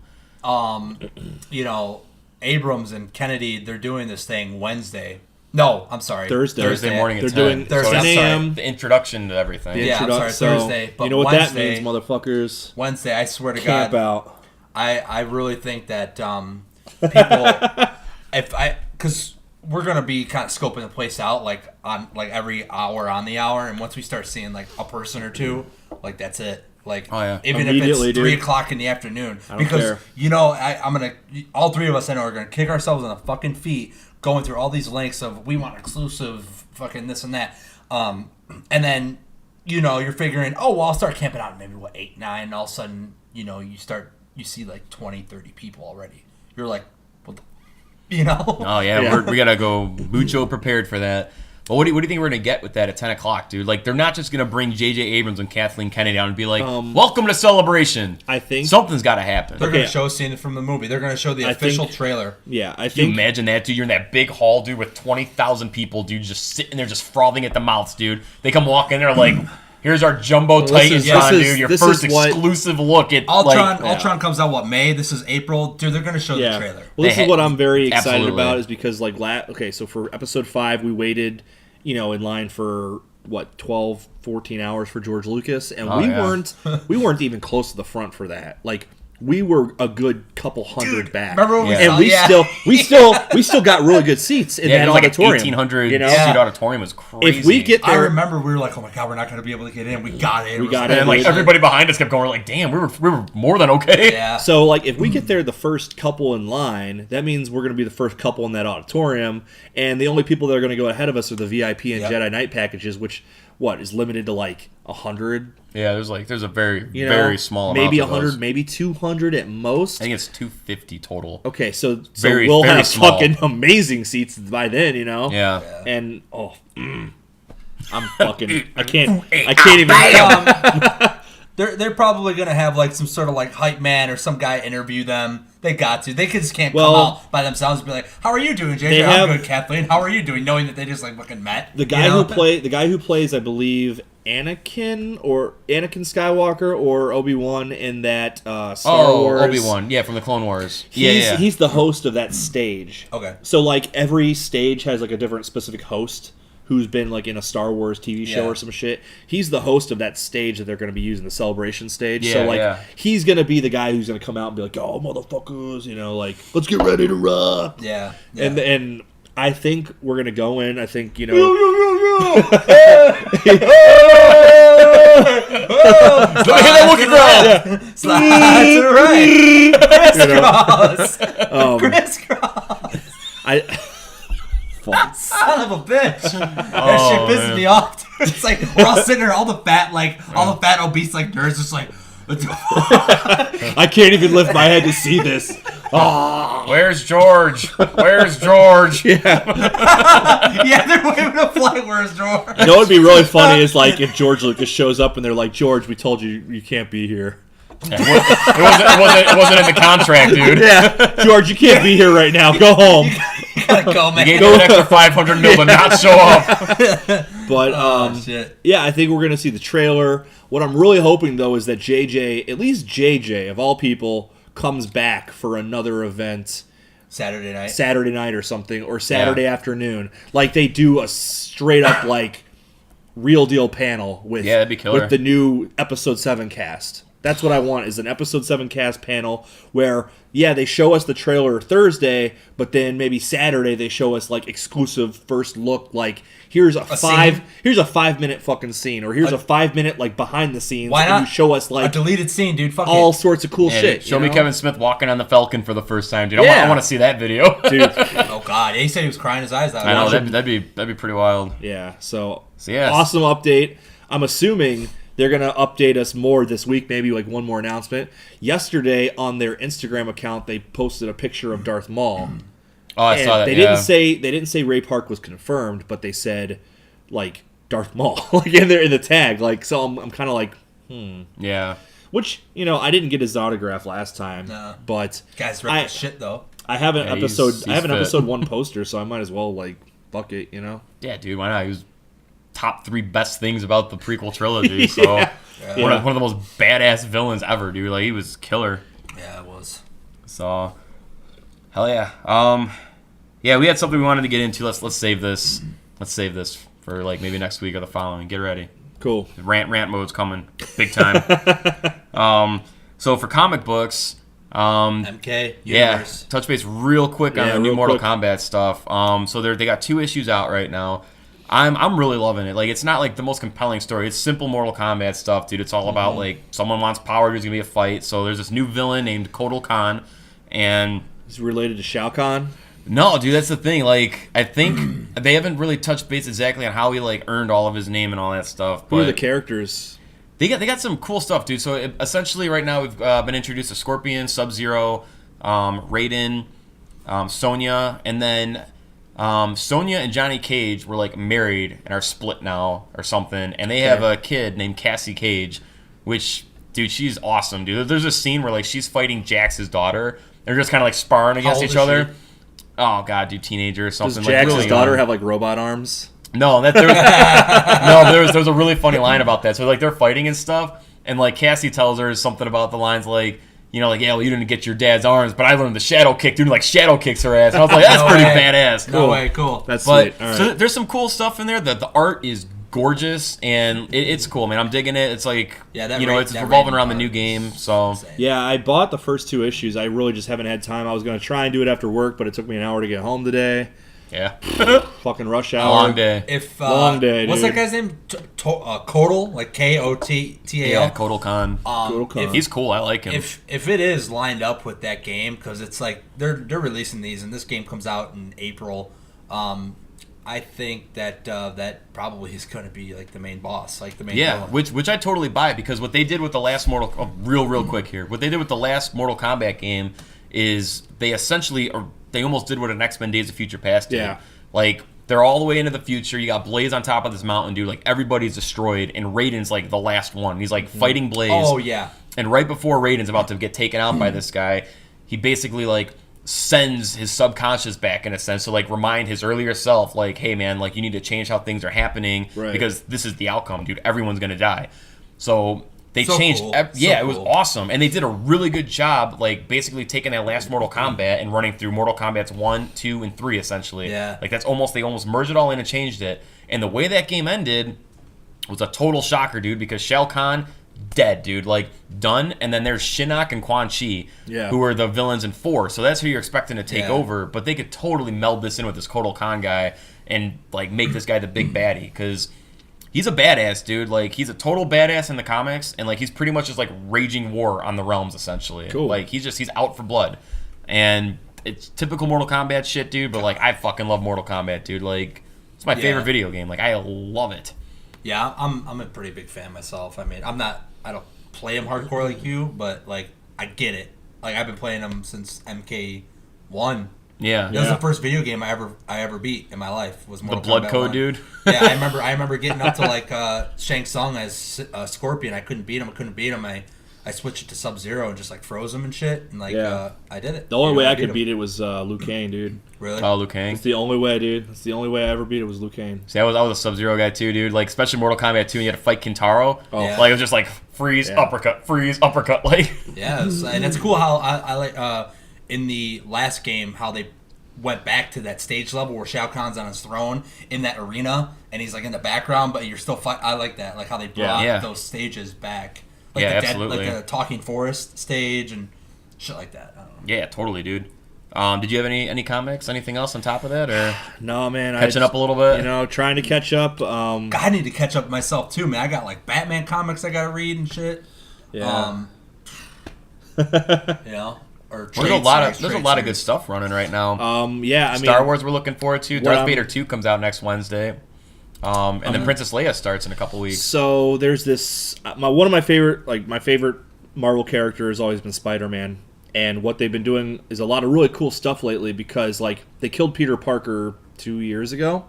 Speaker 3: Abrams and Kennedy, they're doing this thing Wednesday. No, I'm sorry.
Speaker 2: Thursday
Speaker 1: morning at
Speaker 2: They're
Speaker 1: 10.
Speaker 2: doing
Speaker 3: Thursday,
Speaker 1: So
Speaker 3: I'm
Speaker 2: 10
Speaker 3: sorry.
Speaker 2: a.m.
Speaker 1: The introduction to everything.
Speaker 3: Yeah, I'm sorry,
Speaker 2: So,
Speaker 3: Thursday, but
Speaker 2: you know what
Speaker 3: Wednesday-
Speaker 2: that means, motherfuckers.
Speaker 3: Wednesday, I swear to
Speaker 2: Camp
Speaker 3: God.
Speaker 2: out.
Speaker 3: I really think that people, because we're gonna be kind of scoping the place out like every hour on the hour, and once we start seeing like a person or two, like that's it. Like,
Speaker 1: Oh, yeah.
Speaker 3: even if
Speaker 2: Immediately,
Speaker 3: it's
Speaker 2: dude.
Speaker 3: 3:00 in the afternoon,
Speaker 2: don't
Speaker 3: because
Speaker 2: care.
Speaker 3: I'm gonna, all three of us I know are gonna kick ourselves in the fucking feet going through all these links of we want exclusive fucking this and that, and then you're figuring, oh well, I'll start camping out at maybe 8, 9, and all of a sudden you see like 20, 30 people already. You're like, what the,
Speaker 1: Oh yeah,
Speaker 2: Yeah.
Speaker 1: we gotta go mucho prepared for that. But what do you think we're gonna get with that at 10 o'clock, dude? Like, they're not just gonna bring J.J. Abrams and Kathleen Kennedy down and be like, "Welcome to Celebration."
Speaker 2: I think.
Speaker 1: Something's got to happen.
Speaker 3: They're
Speaker 2: Okay.
Speaker 3: going to show a scene from the movie. They're going to show the
Speaker 2: I
Speaker 3: official
Speaker 2: think-
Speaker 3: trailer.
Speaker 2: Yeah, I
Speaker 1: Can you
Speaker 2: think.
Speaker 1: imagine that, dude? You're in that big hall, dude, with 20,000 people, dude, just sitting there, just frothing at the mouths, dude. They come walking there like, "Here's our jumbo Titans,
Speaker 2: this is-
Speaker 1: dude. Your
Speaker 2: this
Speaker 1: first
Speaker 2: is what-
Speaker 1: exclusive look at
Speaker 3: Ultron,
Speaker 1: like."
Speaker 3: Ultron comes out May? This is April. Dude, they're going to show the trailer.
Speaker 2: Well, this
Speaker 1: They
Speaker 2: is what I'm very excited
Speaker 1: absolutely.
Speaker 2: about is because like okay, so for episode 5 we waited, in line for 12, 14 hours for George Lucas, and
Speaker 1: Oh, yeah.
Speaker 2: we weren't even close to the front for that. Like, we were a good couple hundred back.
Speaker 3: Remember when we
Speaker 1: Yeah.
Speaker 3: saw,
Speaker 2: And we still got really good seats in
Speaker 1: Yeah, it
Speaker 2: that
Speaker 1: was like an
Speaker 2: auditorium.
Speaker 1: 1,800
Speaker 2: you know?
Speaker 1: seat auditorium. It was crazy.
Speaker 2: If we get
Speaker 3: I
Speaker 2: there,
Speaker 3: remember we were like, oh my God, we're not going to be able to get in. We got in.
Speaker 2: We got
Speaker 1: and
Speaker 2: in.
Speaker 1: then, like, everybody behind us kept going, like, "Damn, we were more than okay."
Speaker 3: Yeah.
Speaker 2: So, like, if we get there the first couple in line, that means we're going to be the first couple in that auditorium, and the only people that are going to go ahead of us are the VIP and
Speaker 3: Yep.
Speaker 2: Jedi Knight packages, which, is limited to, like, 100,
Speaker 1: Yeah, there's a very
Speaker 2: you know?
Speaker 1: very small amount.
Speaker 2: maybe
Speaker 1: of
Speaker 2: 100,
Speaker 1: those.
Speaker 2: maybe 200 at most.
Speaker 1: I think it's 250 total.
Speaker 2: Okay, so
Speaker 1: Very,
Speaker 2: we'll
Speaker 1: very
Speaker 2: have
Speaker 1: small.
Speaker 2: fucking amazing seats by then, you know?
Speaker 1: Yeah.
Speaker 2: And, I'm fucking, I can't even...
Speaker 3: They're probably going to have like some sort of like hype man or some guy interview them. They got to. They just can't
Speaker 2: Well,
Speaker 3: come out by themselves and be like, "How are you doing, JJ? I'm good, Kathleen. How are you doing?" Knowing that they just like fucking met.
Speaker 2: The guy who plays, I believe, Anakin Skywalker or Obi-Wan in that Star Wars.
Speaker 1: Obi-Wan, from the Clone Wars.
Speaker 2: He's the host of that stage.
Speaker 3: Okay.
Speaker 2: So like every stage has like a different specific host who's been like in a Star Wars TV show or some shit. He's the host of that stage that they're going to be using, the celebration stage. So like he's going to be the guy who's going to come out and be like, "Oh, motherfuckers, like let's get ready to rock."
Speaker 3: Yeah.
Speaker 2: And I think we're going to go in. I think
Speaker 1: Let me hear that Wookiee growl.
Speaker 3: Slide to the right. Crisscross. Son of a bitch. That shit pisses me off. It's like we're all sitting there, all the fat obese like nerds just like
Speaker 2: I can't even lift my head to see this.
Speaker 1: Where's George? Where's George?
Speaker 3: yeah, they're waving a flag. Where's George?
Speaker 2: You know what would be really funny is like if George Lucas shows up and they're like, "George, we told you can't be here."
Speaker 1: It wasn't in the contract, dude.
Speaker 2: Yeah, George, you can't be here right now. Go home.
Speaker 3: You gotta go, man.
Speaker 1: You gave an extra $500 million to not show up.
Speaker 2: But
Speaker 3: shit.
Speaker 2: Yeah, I think we're gonna see the trailer. What I'm really hoping though is that at least JJ of all people, comes back for another event.
Speaker 3: Saturday night
Speaker 2: or something, or Saturday afternoon. Like they do a straight up like real deal panel with
Speaker 1: that'd be killer.
Speaker 2: with the new episode 7 cast. That's what I want, is an episode 7 cast panel where they show us the trailer Thursday, but then maybe Saturday they show us like exclusive first look, like here's a 5-minute fucking scene, or here's a 5-minute like behind the scenes.
Speaker 3: Why not?
Speaker 2: And you show us like
Speaker 3: a deleted scene, dude. Fuck
Speaker 2: all
Speaker 3: it.
Speaker 2: sorts of cool shit.
Speaker 1: Show me Kevin Smith walking on the Falcon for the first time, dude.
Speaker 2: Yeah.
Speaker 1: I want to see that video,
Speaker 2: dude.
Speaker 3: Oh god, he said he was crying his eyes out.
Speaker 1: I know that'd be pretty wild.
Speaker 2: Yeah. So
Speaker 1: yes.
Speaker 2: Awesome update. I'm assuming they're going to update us more this week, maybe like one more announcement. Yesterday on their Instagram account, they posted a picture of Darth Maul.
Speaker 1: Oh, I saw that.
Speaker 2: They didn't say Ray Park was confirmed, but they said like Darth Maul like in the tag. Like, so I'm kind of like,
Speaker 1: Yeah.
Speaker 2: Which, I didn't get his autograph last time, but
Speaker 3: Guys ripped the shit though.
Speaker 2: I have an episode
Speaker 1: he's
Speaker 2: I have an
Speaker 1: fit.
Speaker 2: episode 1 poster, so I might as well like fuck it,
Speaker 1: Yeah, dude, why not? He was top 3 best things about the prequel trilogy. So one of the most badass villains ever, dude. Like, he was killer.
Speaker 3: Yeah, it was.
Speaker 1: So hell yeah. We had something we wanted to get into. Let's save this. Let's save this for like maybe next week or the following. Get ready.
Speaker 2: Cool.
Speaker 1: Rant mode's coming big time. So for comic books,
Speaker 3: MK Universe.
Speaker 1: touch base real quick on the new
Speaker 2: real
Speaker 1: Mortal
Speaker 2: quick.
Speaker 1: Kombat stuff. So they got 2 issues out right now. I'm really loving it. Like, it's not like the most compelling story. It's simple Mortal Kombat stuff, dude. It's all about like someone wants power, there's gonna be a fight. So there's this new villain named Kotal Khan, and
Speaker 2: Is it related to Shao Kahn?
Speaker 1: no, dude, that's the thing. Like, I think they haven't really touched base exactly on how he like earned all of his name and all that stuff.
Speaker 2: Who are the
Speaker 1: But
Speaker 2: characters?
Speaker 1: they got some cool stuff, dude. So essentially, right now we've been introduced to Scorpion, Sub-Zero, Raiden, Sonya, and then Sonya and Johnny Cage were like married and are split now or something, and they have a kid named Cassie Cage, which, dude, she's awesome, dude. There's a scene where like she's fighting Jax's daughter. They're just kind of like sparring against
Speaker 3: old
Speaker 1: each
Speaker 3: is
Speaker 1: other. Oh god, dude, teenager or
Speaker 2: Does
Speaker 1: something.
Speaker 2: Jax's
Speaker 1: like, really
Speaker 2: daughter
Speaker 1: young.
Speaker 2: have like robot arms?
Speaker 1: No, there was a really funny line about that. So like they're fighting and stuff, and like Cassie tells her something about the lines like, well, you didn't get your dad's arms, but I learned the shadow kick. Dude, like shadow kicks her ass. And I was like, that's
Speaker 3: No
Speaker 1: pretty
Speaker 3: way.
Speaker 1: badass.
Speaker 3: No way, cool.
Speaker 2: That's
Speaker 1: But
Speaker 2: sweet. All right.
Speaker 1: so there's some cool stuff in there. The art is gorgeous, and it's cool, man. I'm digging it. It's like, it's revolving around the new game. So
Speaker 2: Yeah, I bought the first 2 issues. I really just haven't had time. I was going to try and do it after work, but it took me an hour to get home today.
Speaker 1: yeah,
Speaker 2: Fucking rush hour.
Speaker 1: long day.
Speaker 3: If
Speaker 2: Long day,
Speaker 3: what's
Speaker 2: dude.
Speaker 3: that guy's name? Kotal, like Kotal.
Speaker 1: Yeah, Kotal Khan.
Speaker 2: Kotal Khan.
Speaker 1: He's cool. I like him.
Speaker 3: If it is lined up with that game, because it's like they're releasing these, and this game comes out in April. I think that that probably is going to be like the main boss, like the main villain.
Speaker 1: which I totally buy, because what they did with the last real quick here. What they did with the last Mortal Kombat game is they essentially, or they almost did what an X-Men Days of Future Past did.
Speaker 2: Yeah.
Speaker 1: Like, they're all the way into the future. You got Blaze on top of this mountain, dude. Like, everybody's destroyed, and Raiden's like the last one. He's like fighting Blaze.
Speaker 3: Oh yeah.
Speaker 1: And right before Raiden's about to get taken out by this guy, he basically like sends his subconscious back in a sense to like remind his earlier self, like, hey man, like you need to change how things are happening because this is the outcome, dude. Everyone's gonna die. So they changed.
Speaker 3: Cool.
Speaker 1: It was awesome, and they did a really good job, like basically taking that last Mortal Kombat and running through Mortal Kombat's 1, 2, and 3 essentially.
Speaker 3: Yeah,
Speaker 1: like they almost merged it all in and changed it. And the way that game ended was a total shocker, dude, because Shao Kahn dead, dude, like done. And then there's Shinnok and Quan Chi, who are the villains in 4. So that's who you're expecting to take over. But they could totally meld this in with this Kotal Kahn guy and like make this guy the big baddie, because he's a badass, dude. Like he's a total badass in the comics, and like he's pretty much just like raging war on the realms essentially.
Speaker 2: Cool.
Speaker 1: Like he's out for blood, and it's typical Mortal Kombat shit, dude. But like I fucking love Mortal Kombat, dude. Like it's my favorite video game. Like I love it.
Speaker 3: Yeah, I'm a pretty big fan myself. I mean, I don't play them hardcore like you, but like I get it. Like I've been playing them since MK1.
Speaker 1: Yeah,
Speaker 3: that was the first video game I ever beat in my life. Was Mortal
Speaker 1: the Blood
Speaker 3: Kombat
Speaker 1: Code,
Speaker 3: 1.
Speaker 1: dude.
Speaker 3: Yeah, I remember getting up to like Shang Tsung as Scorpion. I couldn't beat him. I switched it to Sub-Zero and just like froze him and shit, and like I did it.
Speaker 2: The only way I could beat it was Liu Kang, dude.
Speaker 3: Really?
Speaker 1: Oh, Liu Kang.
Speaker 2: It's the only way, dude. That's the only way I ever beat it was Liu Kang.
Speaker 1: See, I was a Sub-Zero guy too, dude. Like especially Mortal Kombat 2, and you had to fight Kintaro.
Speaker 2: Oh,
Speaker 1: like it was just like freeze, uppercut, like.
Speaker 3: Yeah, and it's cool how I like in the last game how they went back to that stage level where Shao Kahn's on his throne in that arena, and he's like in the background, but you're still fight. I like that, like how they brought those stages back, like
Speaker 1: absolutely.
Speaker 3: Like the Talking Forest stage and shit like that. I don't know.
Speaker 1: Yeah, totally, dude. Did you have any comics, anything else on top of that, or
Speaker 2: no, man?
Speaker 1: Catching up a little bit,
Speaker 2: you know, trying to catch up.
Speaker 3: God, I need to catch up myself too, man. I got like Batman comics I gotta read and shit.
Speaker 2: Yeah.
Speaker 3: You know.
Speaker 1: There's a lot of good stuff running right now.
Speaker 2: Yeah, I mean,
Speaker 1: Star Wars we're looking forward to. Darth Vader 2 comes out next Wednesday. And then Princess Leia starts in a couple weeks.
Speaker 2: So there's this one of my favorite Marvel character has always been Spider-Man, and what they've been doing is a lot of really cool stuff lately because like they killed Peter Parker 2 years ago,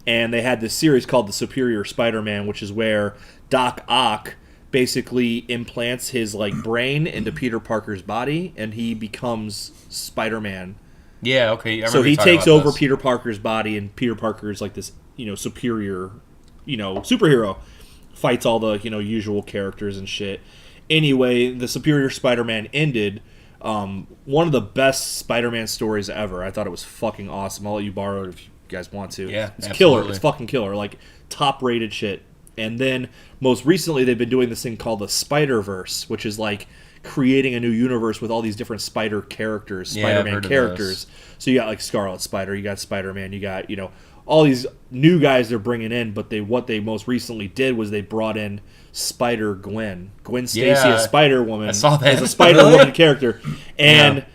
Speaker 2: and they had this series called The Superior Spider-Man, which is where Doc Ock basically implants his like brain into Peter Parker's body, and he becomes Spider-Man.
Speaker 1: Yeah, okay.
Speaker 2: So he takes over Peter Parker's body, and Peter Parker is like this, superior, superhero. Fights all the usual characters and shit. Anyway, the Superior Spider-Man ended. One of the best Spider-Man stories ever. I thought it was fucking awesome. I'll let you borrow it if you guys want to.
Speaker 1: Yeah,
Speaker 2: it's
Speaker 1: absolutely.
Speaker 2: Killer. It's fucking killer. Like top rated shit. And then most recently they've been doing this thing called the Spider-Verse, which is like creating a new universe with all these different Spider characters, Spider-Man characters. So you got like Scarlet Spider, you got Spider-Man, you got all these new guys they're bringing in. But what they most recently did was they brought in Spider-Gwen, Gwen Stacy, a Spider-Woman,
Speaker 1: I saw that.
Speaker 2: as a Spider-Woman character, and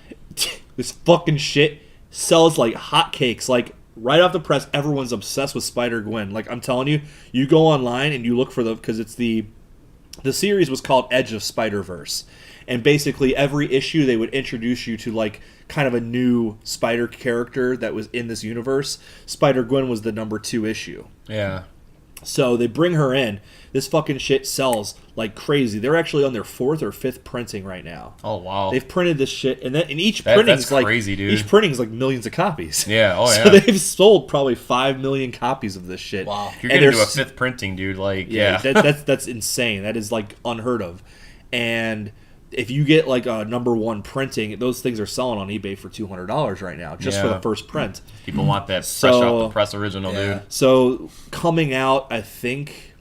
Speaker 2: this fucking shit sells like hotcakes. Like right off the press, everyone's obsessed with Spider-Gwen. Like I'm telling you, you go online and you look for because it's the series was called Edge of Spider-Verse, and basically every issue they would introduce you to like kind of a new Spider character that was in this universe. Spider-Gwen was the number 2 issue.
Speaker 1: Yeah.
Speaker 2: So they bring her in. This fucking shit sells like crazy. They're actually on their 4th or 5th printing right now.
Speaker 1: Oh wow!
Speaker 2: They've printed this shit, and then in each printing is like
Speaker 1: crazy, dude.
Speaker 2: Each printing is like millions of copies.
Speaker 1: Yeah. Oh yeah.
Speaker 2: So they've sold probably 5 million copies of this shit.
Speaker 3: Wow!
Speaker 1: If you're gonna do a 5th printing, dude, like
Speaker 2: that's insane. That is like unheard of. And if you get like a number 1 printing, those things are selling on eBay for $200 right now, just for the first print.
Speaker 1: People want that fresh off the press original, dude.
Speaker 2: So coming out, I think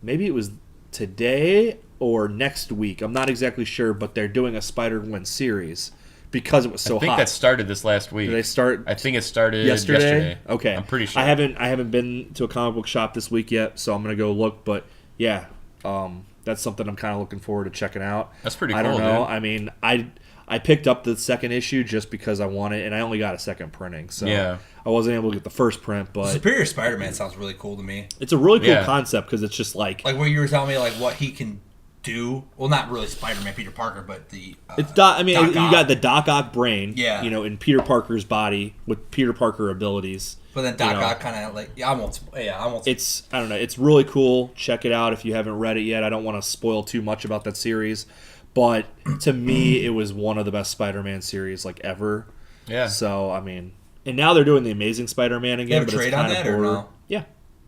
Speaker 2: maybe it was today or next week. I'm not exactly sure, but they're doing a Spider-Gwen series because it was so hot.
Speaker 1: I think that started this last week.
Speaker 2: Did they start?
Speaker 1: I think it started
Speaker 2: yesterday. Okay,
Speaker 1: I'm pretty sure.
Speaker 2: I haven't been to a comic book shop this week yet, so I'm gonna go look. But yeah, that's something I'm kind of looking forward to checking out.
Speaker 1: That's pretty cool.
Speaker 2: I don't know.
Speaker 1: Dude.
Speaker 2: I mean, I picked up the second issue just because I wanted, and I only got a second printing, so I wasn't able to get the first print. But
Speaker 3: Superior Spider-Man sounds really cool to me.
Speaker 2: It's a really cool concept because it's just like
Speaker 3: what you were telling me, like what he can do. Well, not really Spider-Man, Peter Parker, but the
Speaker 2: it's Doc. I mean,
Speaker 3: Doc
Speaker 2: you got the Doc Ock brain,
Speaker 3: yeah,
Speaker 2: in Peter Parker's body with Peter Parker abilities.
Speaker 3: But then Doc Ock kind of like I won't.
Speaker 2: It's I don't know. It's really cool. Check it out if you haven't read it yet. I don't want to spoil too much about that series, But to me, it was one of the best Spider-Man series like ever.
Speaker 1: Yeah.
Speaker 2: So I mean, and now they're doing the Amazing Spider-Man again.
Speaker 3: You have a
Speaker 2: but
Speaker 3: trade
Speaker 2: it's
Speaker 3: on
Speaker 2: kind
Speaker 3: that
Speaker 2: of
Speaker 3: or no?
Speaker 2: Yeah.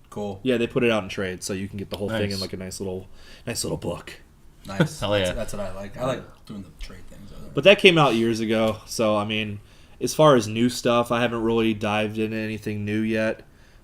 Speaker 3: Cool.
Speaker 2: Yeah, they put it out in trade, so you can get the whole thing
Speaker 1: Nice.
Speaker 2: in like a nice little book.
Speaker 3: Nice.
Speaker 1: Hell yeah.
Speaker 3: That's what I like. I like doing the trade things.
Speaker 2: But that came out years ago, so I mean, as far as new stuff, I haven't really dived into anything new yet.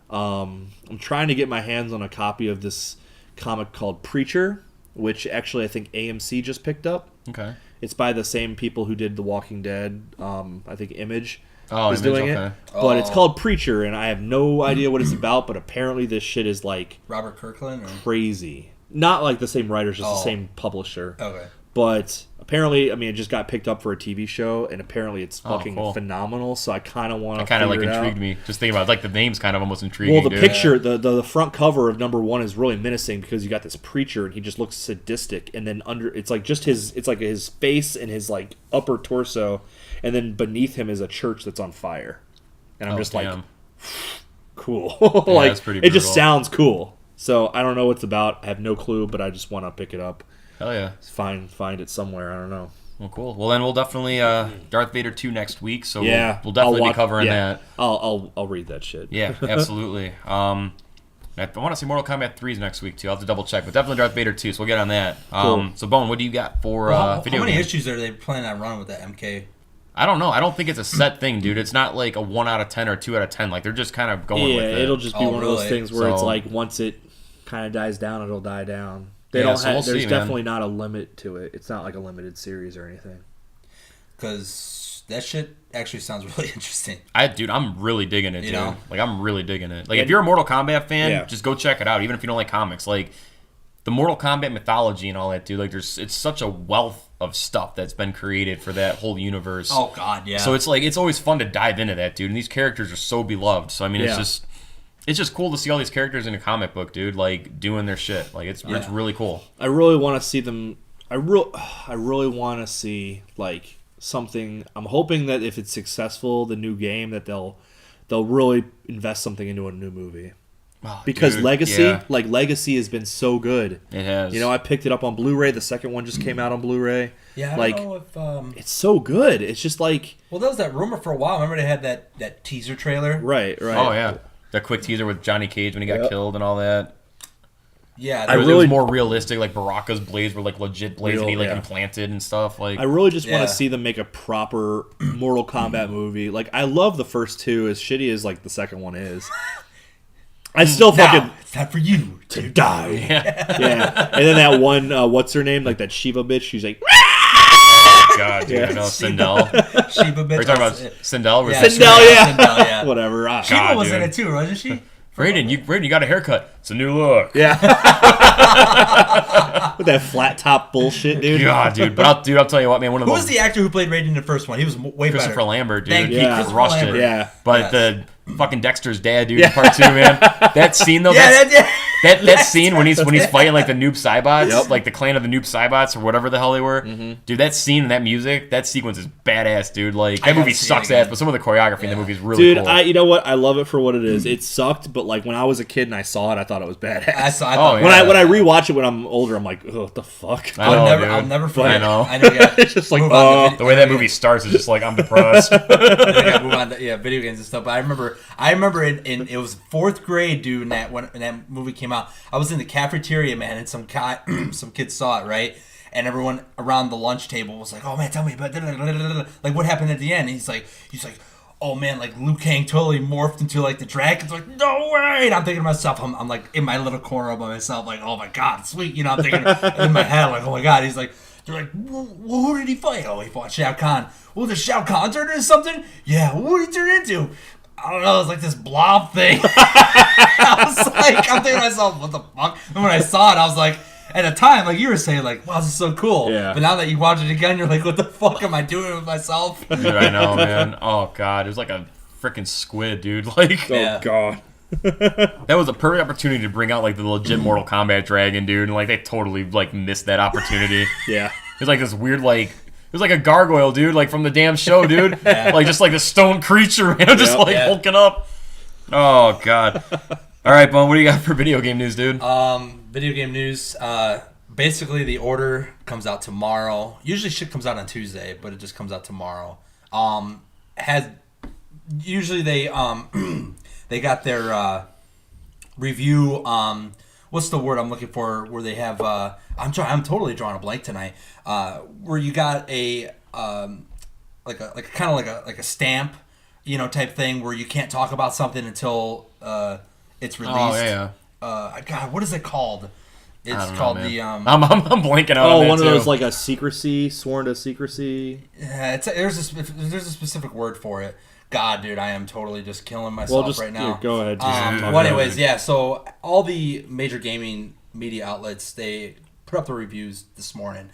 Speaker 2: I'm trying to get my hands on a copy of this comic called Preacher, which actually I think AMC just picked up.
Speaker 1: Okay.
Speaker 2: It's by the same people who did The Walking Dead. I think Image
Speaker 1: Oh,
Speaker 2: is
Speaker 1: Image,
Speaker 2: doing
Speaker 1: okay.
Speaker 2: it. But it's
Speaker 3: Oh.
Speaker 2: called Preacher, and I have no idea what it's about, but apparently this shit is like
Speaker 3: Robert Kirkland? Or?
Speaker 2: crazy. Not like the same writers, just the
Speaker 3: Oh.
Speaker 2: same publisher.
Speaker 3: Okay.
Speaker 2: But apparently, I mean, it just got picked up for a TV show, and apparently it's
Speaker 1: Oh,
Speaker 2: fucking
Speaker 1: cool.
Speaker 2: phenomenal. So I kind of want to.
Speaker 1: It kind of like
Speaker 2: figure it
Speaker 1: intrigued
Speaker 2: out.
Speaker 1: me. Just thinking about it, like the name's kind of almost intriguing.
Speaker 2: Well, the
Speaker 1: dude.
Speaker 2: picture, the front cover of #1 is really menacing because you got this preacher and he just looks sadistic, and then under it's like just it's like his face and his like upper torso, and then beneath him is a church that's on fire, and I'm just like,
Speaker 1: damn.
Speaker 2: cool.
Speaker 1: Yeah,
Speaker 2: like
Speaker 1: that's pretty
Speaker 2: it just
Speaker 1: brutal.
Speaker 2: sounds cool. So I don't know what it's about. I have no clue, but I just want to pick it up.
Speaker 1: Hell yeah.
Speaker 2: Find it somewhere. I don't know.
Speaker 1: Well, cool. Well, then we'll definitely Darth Vader 2 next week. So
Speaker 2: Yeah,
Speaker 1: we'll definitely
Speaker 2: I'll
Speaker 1: be
Speaker 2: watch-
Speaker 1: covering
Speaker 2: yeah.
Speaker 1: that.
Speaker 2: I'll read that shit.
Speaker 1: Yeah, absolutely. I want to see Mortal Kombat 3's next week too. I'll have to double check, but definitely Darth Vader 2. So we'll get on that.
Speaker 2: Cool.
Speaker 1: So Bone, what do you got for
Speaker 3: How
Speaker 1: video
Speaker 3: many
Speaker 1: games?
Speaker 3: issues are they planning on running with that MK?
Speaker 1: I don't know. I don't think it's a set thing, dude. It's not like a 1 out of 10 or 2 out of 10. Like they're just kind of going
Speaker 2: Yeah,
Speaker 1: with it.
Speaker 2: it'll just be
Speaker 3: Oh,
Speaker 2: one of those
Speaker 3: really?
Speaker 2: things where it's
Speaker 1: So-
Speaker 2: like once it kind of dies down, it'll die down. They
Speaker 1: Yeah,
Speaker 2: don't
Speaker 1: so
Speaker 2: have.
Speaker 1: we'll
Speaker 2: There's
Speaker 1: see, man.
Speaker 2: definitely not a limit to it. It's not like a limited series or anything.
Speaker 3: Because that shit actually sounds really interesting.
Speaker 1: Dude, I'm really digging it,
Speaker 3: You
Speaker 1: dude.
Speaker 3: know?
Speaker 1: Like I'm really digging it. Like
Speaker 2: And-
Speaker 1: if you're a Mortal Kombat fan,
Speaker 2: Yeah.
Speaker 1: just go check it out. Even if you don't like comics, like the Mortal Kombat mythology and all that, dude. Like it's such a wealth of stuff that's been created for that whole universe.
Speaker 3: Oh God, yeah.
Speaker 1: So it's like it's always fun to dive into that, dude. And these characters are so beloved. So I mean,
Speaker 2: Yeah.
Speaker 1: it's just cool to see all these characters in a comic book, dude. Like doing their shit. Like it's really cool.
Speaker 2: I really want to see them. I really want to see like something. I'm hoping that if it's successful, the new game, that they'll really invest something into a new movie.
Speaker 1: Oh,
Speaker 2: Because
Speaker 1: dude,
Speaker 2: Legacy,
Speaker 1: yeah,
Speaker 2: like Legacy, has been so good.
Speaker 1: it has.
Speaker 2: You know, I picked it up on Blu-ray. The second one just came out on Blu-ray.
Speaker 3: yeah, I don't
Speaker 2: like
Speaker 3: know if
Speaker 2: it's so good. It's just like
Speaker 3: well, there was that rumor for a while. Remember they had that teaser trailer?
Speaker 2: right.
Speaker 1: oh yeah, that quick teaser with Johnny Cage when he got
Speaker 2: Yep.
Speaker 1: killed and all that.
Speaker 3: Yeah,
Speaker 1: It was
Speaker 2: really-
Speaker 1: more realistic. Like Baraka's blades were like legit blades, and he like
Speaker 2: yeah.
Speaker 1: implanted and stuff. Like
Speaker 2: I really just want
Speaker 3: Yeah.
Speaker 2: to see them make a proper Mortal Kombat movie. Like I love the first two, as shitty as like the second one is. I still fucking
Speaker 3: now, it's time for you to
Speaker 2: die.
Speaker 1: yeah.
Speaker 2: Yeah, and then that one, what's her name? Like that Shiva bitch. She's like,
Speaker 1: God, dude,
Speaker 2: Yeah.
Speaker 1: I know Sindel.
Speaker 3: Shiba bitch.
Speaker 1: Are you talking about Sindel?
Speaker 3: Yeah,
Speaker 2: Sindel, yeah.
Speaker 3: Sindel, yeah.
Speaker 2: whatever. Ah,
Speaker 3: Shiba
Speaker 1: God,
Speaker 3: was in
Speaker 1: dude.
Speaker 3: it too, wasn't she?
Speaker 1: Raiden, you got a haircut. It's a new look.
Speaker 2: yeah. With that flat top bullshit, dude.
Speaker 1: God, dude. But I'll tell you what, man. One of
Speaker 3: Who
Speaker 1: the
Speaker 3: was the actor who played Raiden in the first one? He was way
Speaker 1: Christopher
Speaker 3: better.
Speaker 1: Lambert, dude.
Speaker 3: Thank you,
Speaker 2: Yeah.
Speaker 3: Christopher
Speaker 1: Rushed
Speaker 3: Lambert.
Speaker 1: it.
Speaker 2: Yeah.
Speaker 1: But
Speaker 3: Yes.
Speaker 1: the fucking Dexter's dad, dude, in part 2, man. That scene though,
Speaker 3: Yeah,
Speaker 1: that scene when he's fighting like the Noob Saibot,
Speaker 2: Yep.
Speaker 1: like the clan of the Noob Saibots or whatever the hell they were. Dude, that scene and that music, that sequence is badass, dude. Like that
Speaker 3: gotta
Speaker 1: movie
Speaker 3: see it
Speaker 1: sucks
Speaker 3: again.
Speaker 1: ass, but some of the choreography in the
Speaker 3: Yeah.
Speaker 1: movie is really
Speaker 2: Dude,
Speaker 1: cool.
Speaker 2: you know what? I love it for what it is. It sucked, but like when I was a kid and I saw it, I thought it was badass.
Speaker 3: I
Speaker 1: Oh,
Speaker 3: thought,
Speaker 1: yeah.
Speaker 2: when I rewatch it when I'm older, I'm like, oh, what the fuck?
Speaker 1: I know,
Speaker 3: I'll
Speaker 1: dude.
Speaker 3: never forget.
Speaker 1: I know.
Speaker 3: Yeah.
Speaker 2: It's just like,
Speaker 3: Move on
Speaker 2: oh.
Speaker 3: to
Speaker 1: The way that movie starts is just like I'm depressed.
Speaker 3: Yeah, move on to, video games and stuff. But I remember in it was 4th grade, dude. When that movie came out, I was in the cafeteria, man, and some kids saw it, right? And everyone around the lunch table was like, "Oh man, tell me about like what happened at the end." And he's like, "Oh man, like Liu Kang totally morphed into like the dragon." It's like, "No way!" And I'm thinking to myself, I'm like in my little corner by myself, like, "Oh my god, sweet!" You know, I'm thinking in my head, like, "Oh my god." He's like, they're like, well, who did he fight? Oh, he fought Shao Kahn. Well, did Shao Kahn turn into something? Yeah, what did he turn into? I don't know, it's like this blob thing. I was like, I'm thinking to myself, what the fuck? And when I saw it, I was like, at the time, like you were saying, like, wow, this is so cool.
Speaker 2: Yeah.
Speaker 3: But now that you watch it again, you're like, what the fuck am I doing with myself?
Speaker 1: Dude, I know, man. Oh god, it was like a freaking squid, dude. Like
Speaker 3: Yeah.
Speaker 2: Oh, God.
Speaker 1: that was a perfect opportunity to bring out like the legit Mortal Kombat dragon, dude, and like they totally like missed that opportunity.
Speaker 2: Yeah.
Speaker 1: It's like this weird like it was like a gargoyle, dude, like from the damn show, dude. Like just like a stone creature, man, just
Speaker 2: Yep.
Speaker 1: like
Speaker 3: Yeah.
Speaker 1: hulking up. Oh god. All right, Bone, what do you got for video game news, dude?
Speaker 3: Video game news. basically the order comes out tomorrow. Usually shit comes out on Tuesday, but it just comes out tomorrow. Usually they they got their review. What's the word I'm looking for? Where they have I'm totally drawing a blank tonight. Where you got a like a stamp, type thing where you can't talk about something until it's released.
Speaker 1: Oh yeah.
Speaker 3: God, what is it called? It's called the
Speaker 1: I'm blanking out. on
Speaker 2: one
Speaker 1: that
Speaker 2: of those
Speaker 1: too.
Speaker 2: like a secrecy, sworn to secrecy.
Speaker 3: Yeah, there's a specific word for it. God, dude, I am totally just killing myself right now.
Speaker 2: Go ahead.
Speaker 3: Well, anyways, yeah. So all the major gaming media outlets, they put up the reviews this morning.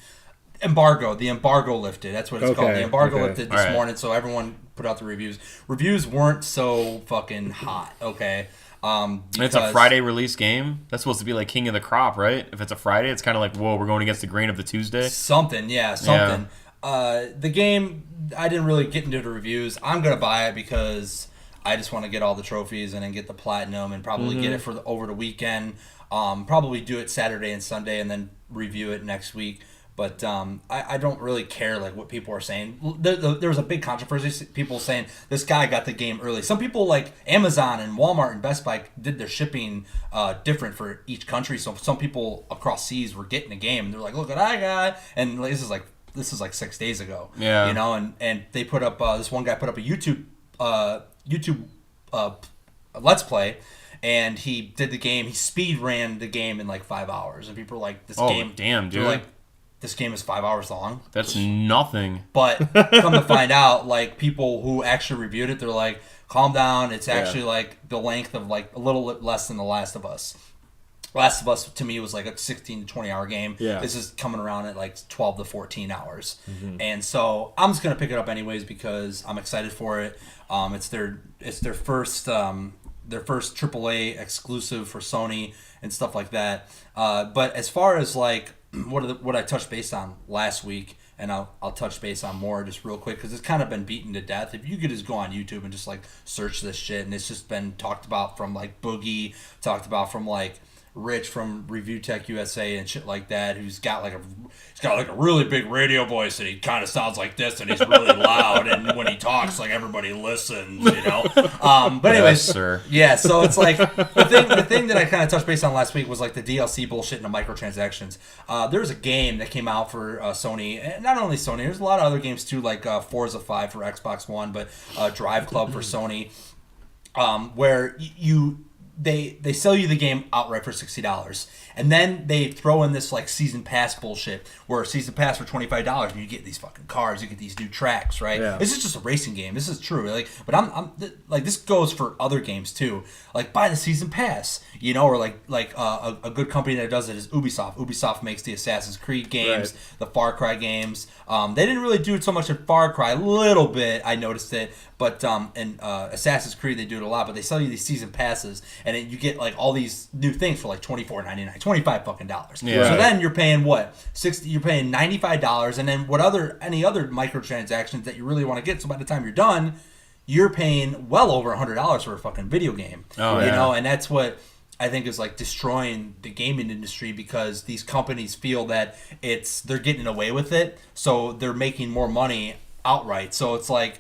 Speaker 3: The embargo lifted. That's what it's called. The embargo lifted this morning, so everyone put out the reviews. Reviews weren't so fucking hot. Okay.
Speaker 1: It's a Friday release game. That's supposed to be like king of the crop, right? If it's a Friday, it's kind of like, whoa, we're going against the grain of the Tuesday.
Speaker 3: Something. The game, I didn't really get into the reviews. I'm gonna buy it because I just want to get all the trophies and then get the platinum and probably get it for over the weekend. Probably do it Saturday and Sunday and then review it next week. But I don't really care like what people are saying. There was a big controversy. People saying this guy got the game early. Some people like Amazon and Walmart and Best Buy did their shipping different for each country. So some people across seas were getting the game. And they're like, look what I got. And this is like 6 days ago.
Speaker 1: Yeah.
Speaker 3: And they put up this one guy put up a YouTube Let's Play. And he did the game. He speed ran the game in like 5 hours. And people were like,
Speaker 1: damn, dude.
Speaker 3: Like, this game is 5 hours long.
Speaker 1: That's nothing.
Speaker 3: But come to find out, like, people who actually reviewed it, they're like, calm down. It's actually like the length of like a little less than The Last of Us. Last of Us to me was like a 16 to 20 hour game.
Speaker 2: Yeah.
Speaker 3: This is coming around at like 12 to 14 hours. And so I'm just gonna pick it up anyways because I'm excited for it. It's their first AAA exclusive for Sony and stuff like that. But as far as like what I touched base on last week, and I'll touch base on more just real quick because it's kind of been beaten to death. If you could just go on YouTube and just like search this shit, and it's just been talked about from like Boogie, talked about from like Rich from Review Tech USA and shit like that, who's got like a really big radio voice and he kind of sounds like this and he's really loud and when he talks like everybody listens, But anyways,
Speaker 1: Yes, sir.
Speaker 3: yeah. So it's like the thing that I kind of touched base on last week was like the DLC bullshit and the microtransactions. There's a game that came out for Sony, and not only Sony. There's a lot of other games too, like Forza 5 for Xbox One, but Drive Club for Sony, where they sell you the game outright for $60, and then they throw in this like season pass bullshit, where a season pass for $25 and you get these fucking cars, you get these new tracks, right?
Speaker 2: Yeah.
Speaker 3: This is just a racing game. This is true, but I'm like, this goes for other games too. Like, buy the season pass, or like a good company that does it is Ubisoft. Ubisoft makes the Assassin's Creed games, the Far Cry games. They didn't really do it so much in Far Cry, a little bit. I noticed it, but in Assassin's Creed they do it a lot. But they sell you these season passes, and you get like all these new things for like $24.99, $25 fucking dollars.
Speaker 1: Yeah.
Speaker 3: So then you're paying what? You're paying $95, and then any other microtransactions that you really want to get. So by the time you're done, you're paying well over $100 for a fucking video game.
Speaker 1: Oh, yeah.
Speaker 3: And that's what I think is like destroying the gaming industry, because these companies feel that they're getting away with it, so they're making more money outright. So it's like,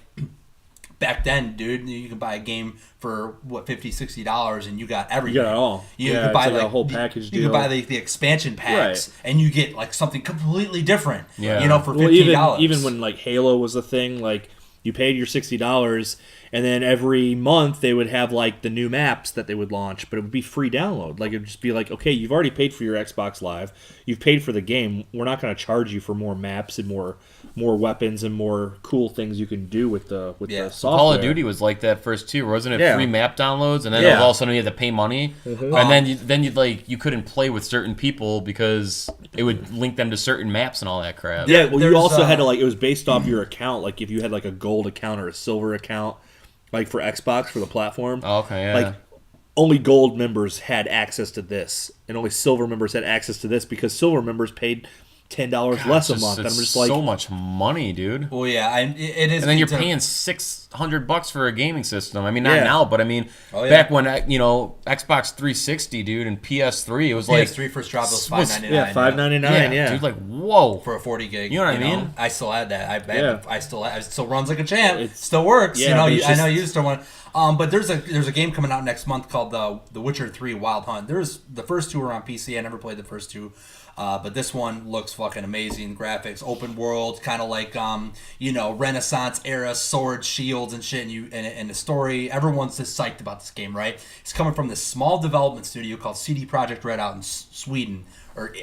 Speaker 3: back then, dude, you could buy a game for what, $50-$60 and you got everything.
Speaker 2: You got it all.
Speaker 3: You could buy
Speaker 2: it's like
Speaker 3: like
Speaker 2: a whole package deal.
Speaker 3: You could buy the expansion packs,
Speaker 2: Right.
Speaker 3: and you get like something completely different.
Speaker 1: Yeah.
Speaker 3: For $15.
Speaker 2: Well, even when like Halo was a thing, like you paid your $60, and then every month they would have like the new maps that they would launch, but it would be free download. Like, it would just be like, okay, you've already paid for your Xbox Live, you've paid for the game. We're not going to charge you for more maps and more weapons and more cool things you can do with the software.
Speaker 1: Call of Duty was like that first too, wasn't it?
Speaker 2: Yeah.
Speaker 1: Free map downloads, and then
Speaker 2: Yeah.
Speaker 1: all of a sudden you had to pay money, and then you couldn't play with certain people because it would link them to certain maps and all that crap.
Speaker 2: Yeah, well, you
Speaker 3: There's,
Speaker 2: also had to it was based off your account. Like, if you had like a gold account or a silver account, like for Xbox, for the platform.
Speaker 1: Oh, okay, yeah.
Speaker 2: Like, only gold members had access to this, and only silver members had access to this, because silver members paid $10 less a month. And I'm just like,
Speaker 1: so much money, dude.
Speaker 3: Well, yeah, it is.
Speaker 1: And then you're paying $600 for a gaming system. I mean, not
Speaker 2: Yeah.
Speaker 1: now, but I mean, back when Xbox 360, dude, and PS3, it was like
Speaker 3: PS3 first drop was $5.99.
Speaker 2: yeah, $5.99. Yeah,
Speaker 1: dude, like whoa
Speaker 3: for a 40 gig.
Speaker 1: You know what I mean?
Speaker 3: I still had that. It still runs like a champ. It still works.
Speaker 2: Yeah,
Speaker 3: I know you still want. But there's a game coming out next month called The Witcher 3 Wild Hunt. The first two are on PC. I never played the first two. But this one looks fucking amazing. Graphics, open world, kind of like Renaissance era swords, shields, and shit. And the story, everyone's just psyched about this game, right? It's coming from this small development studio called CD Projekt Red out in Sweden, or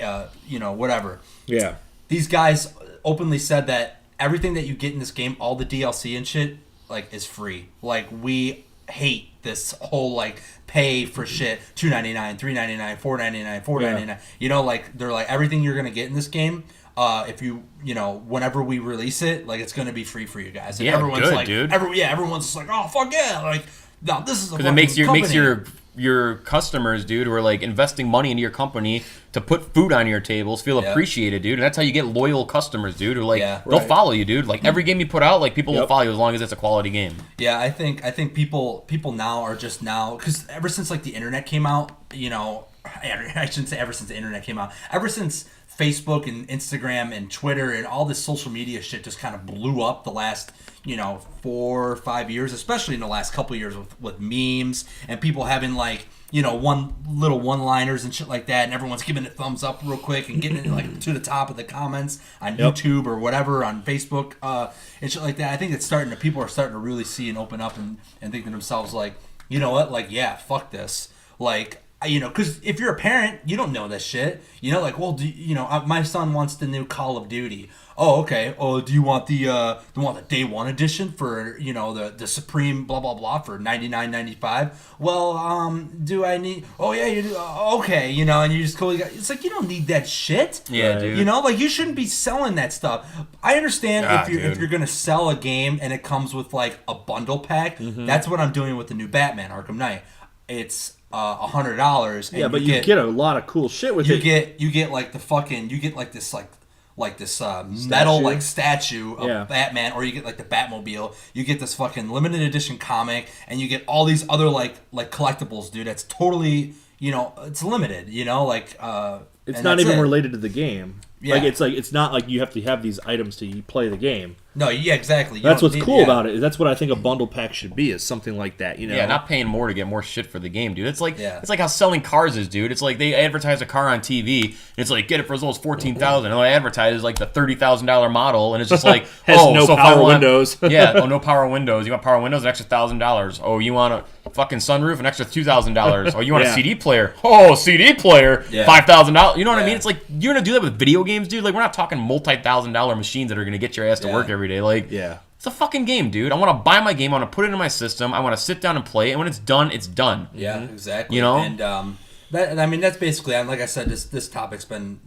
Speaker 3: whatever.
Speaker 2: Yeah.
Speaker 3: These guys openly said that everything that you get in this game, all the DLC and shit, like, is free. Like, we hate this whole like pay for shit, $2.99, $3.99, $4.99, $4.99.
Speaker 2: Yeah.
Speaker 3: Like they're like, everything you're gonna get in this game, if you whenever we release it, like, it's gonna be free for you guys. And everyone's
Speaker 1: good,
Speaker 3: like,
Speaker 1: dude.
Speaker 3: Everyone's just like, oh fuck yeah, like, no, this is a
Speaker 1: because it makes your customers, dude, who are like investing money into your company to put food on your tables feel appreciated, dude. And that's how you get loyal customers, dude, who like they'll follow you, dude. Like every game you put out, like people will follow you as long as it's a quality game.
Speaker 3: Yeah, I think people now are just now, because ever since like the internet came out, I shouldn't say ever since the internet came out, ever since Facebook and Instagram and Twitter and all this social media shit just kind of blew up the last 4 or 5 years, especially in the last couple of years with memes and people having like one-liners and shit like that, and everyone's giving it thumbs up real quick and getting it like to the top of the comments on YouTube or whatever, on Facebook and shit like that. I think people are starting to really see and open up and think to themselves like, you know what, like, yeah, fuck this, like, because if you're a parent, you don't know this shit. Like, well, my son wants the new Call of Duty. Oh, okay. Oh, do you want the day one edition for the Supreme blah blah blah for $99.95? Well, do I need? Oh yeah, you do. Okay, and you just go. It's like, you don't need that shit.
Speaker 1: Yeah, dude.
Speaker 3: Like, you shouldn't be selling that stuff. I understand if you're gonna sell a game and it comes with like a bundle pack. Mm-hmm. That's what I'm doing with the new Batman Arkham Knight. It's $100.
Speaker 2: Yeah, but you get a lot of cool shit with it.
Speaker 3: You get like this metal like statue of Batman, or you get like the Batmobile. You get this fucking limited edition comic, and you get all these other like collectibles, dude. That's totally it's limited.
Speaker 2: It's not even related to the game. Yeah. It's not like you have to have these items to play the game.
Speaker 3: No, yeah, exactly.
Speaker 2: That's what's cool about it. That's what I think a bundle pack should be, is something like that.
Speaker 1: Yeah, not paying more to get more shit for the game, dude. It's like it's like how selling cars is, dude. It's like they advertise a car on TV, and it's like, get it for as low as $14,000, and they advertise like the $30,000 model, and it's just like,
Speaker 2: no power windows.
Speaker 1: No power windows. You want power windows, an extra $1,000. Oh, you want a fucking sunroof, an extra $2,000. Oh, you want a CD player? Oh, CD player, $5,000. You know what I mean? It's like, you're gonna do that with video games, dude. Like, we're not talking multi-$1,000 machines that are gonna get your ass to work every day. Like, it's a fucking game, dude. I want to buy my game. I want to put it in my system. I want to sit down and play it. And when it's done, it's done.
Speaker 3: Yeah, exactly. And that's basically, like I said, this topic's been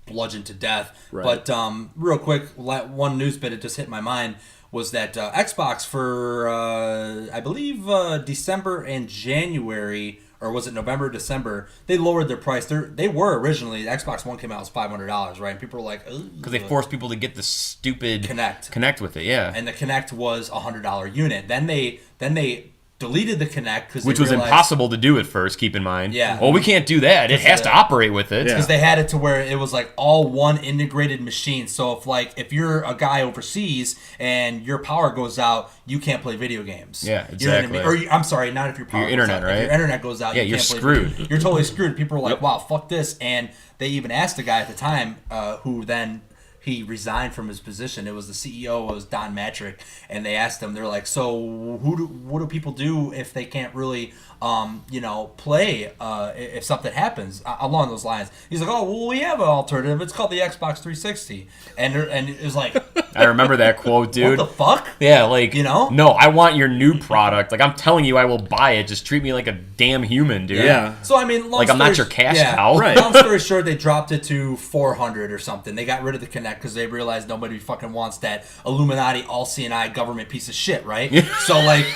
Speaker 3: bludgeoned to death. Right. But real quick, one news bit that just hit my mind was that Xbox for I believe December and January, or was it November, December, they lowered their price. They were originally, the Xbox One came out as $500, right? And people were like,
Speaker 1: because they forced people to get the stupid
Speaker 3: Kinect
Speaker 1: with it, yeah.
Speaker 3: And the Kinect was a $100 unit. Then they deleted the Kinect because
Speaker 1: which was impossible to do at first. Keep in mind.
Speaker 3: Yeah.
Speaker 1: Well, we can't do that. It has to operate with it.
Speaker 3: Because they had it to where it was like all one integrated machine. So if you're a guy overseas and your power goes out, you can't play video games.
Speaker 1: Yeah, exactly.
Speaker 3: You know what I mean? I'm sorry, not if your power.
Speaker 1: Your internet,
Speaker 3: goes out.
Speaker 1: right?
Speaker 3: If your internet goes out,
Speaker 1: you're
Speaker 3: can't play
Speaker 1: screwed.
Speaker 3: You're totally screwed. People were like, "Wow, fuck this," and they even asked the guy at the time, who then. He resigned from his position. It was the CEO, it was Don Matrick, and they asked him, they're like, so what do people do if they can't really play if something happens along those lines? He's like, oh, well, we have an alternative. It's called the Xbox 360. And it was like,
Speaker 1: I remember that quote, dude.
Speaker 3: What the fuck?
Speaker 1: Yeah, like, no, I want your new product. Like, I'm telling you, I will buy it. Just treat me like a damn human, dude.
Speaker 2: Yeah.
Speaker 3: So, I mean,
Speaker 1: I'm not your cash cow.
Speaker 3: Right. Long story short, they dropped it to $400 or something. They got rid of the Kinect because they realized nobody fucking wants that Illuminati all-seeing-eye government piece of shit, right? So, like,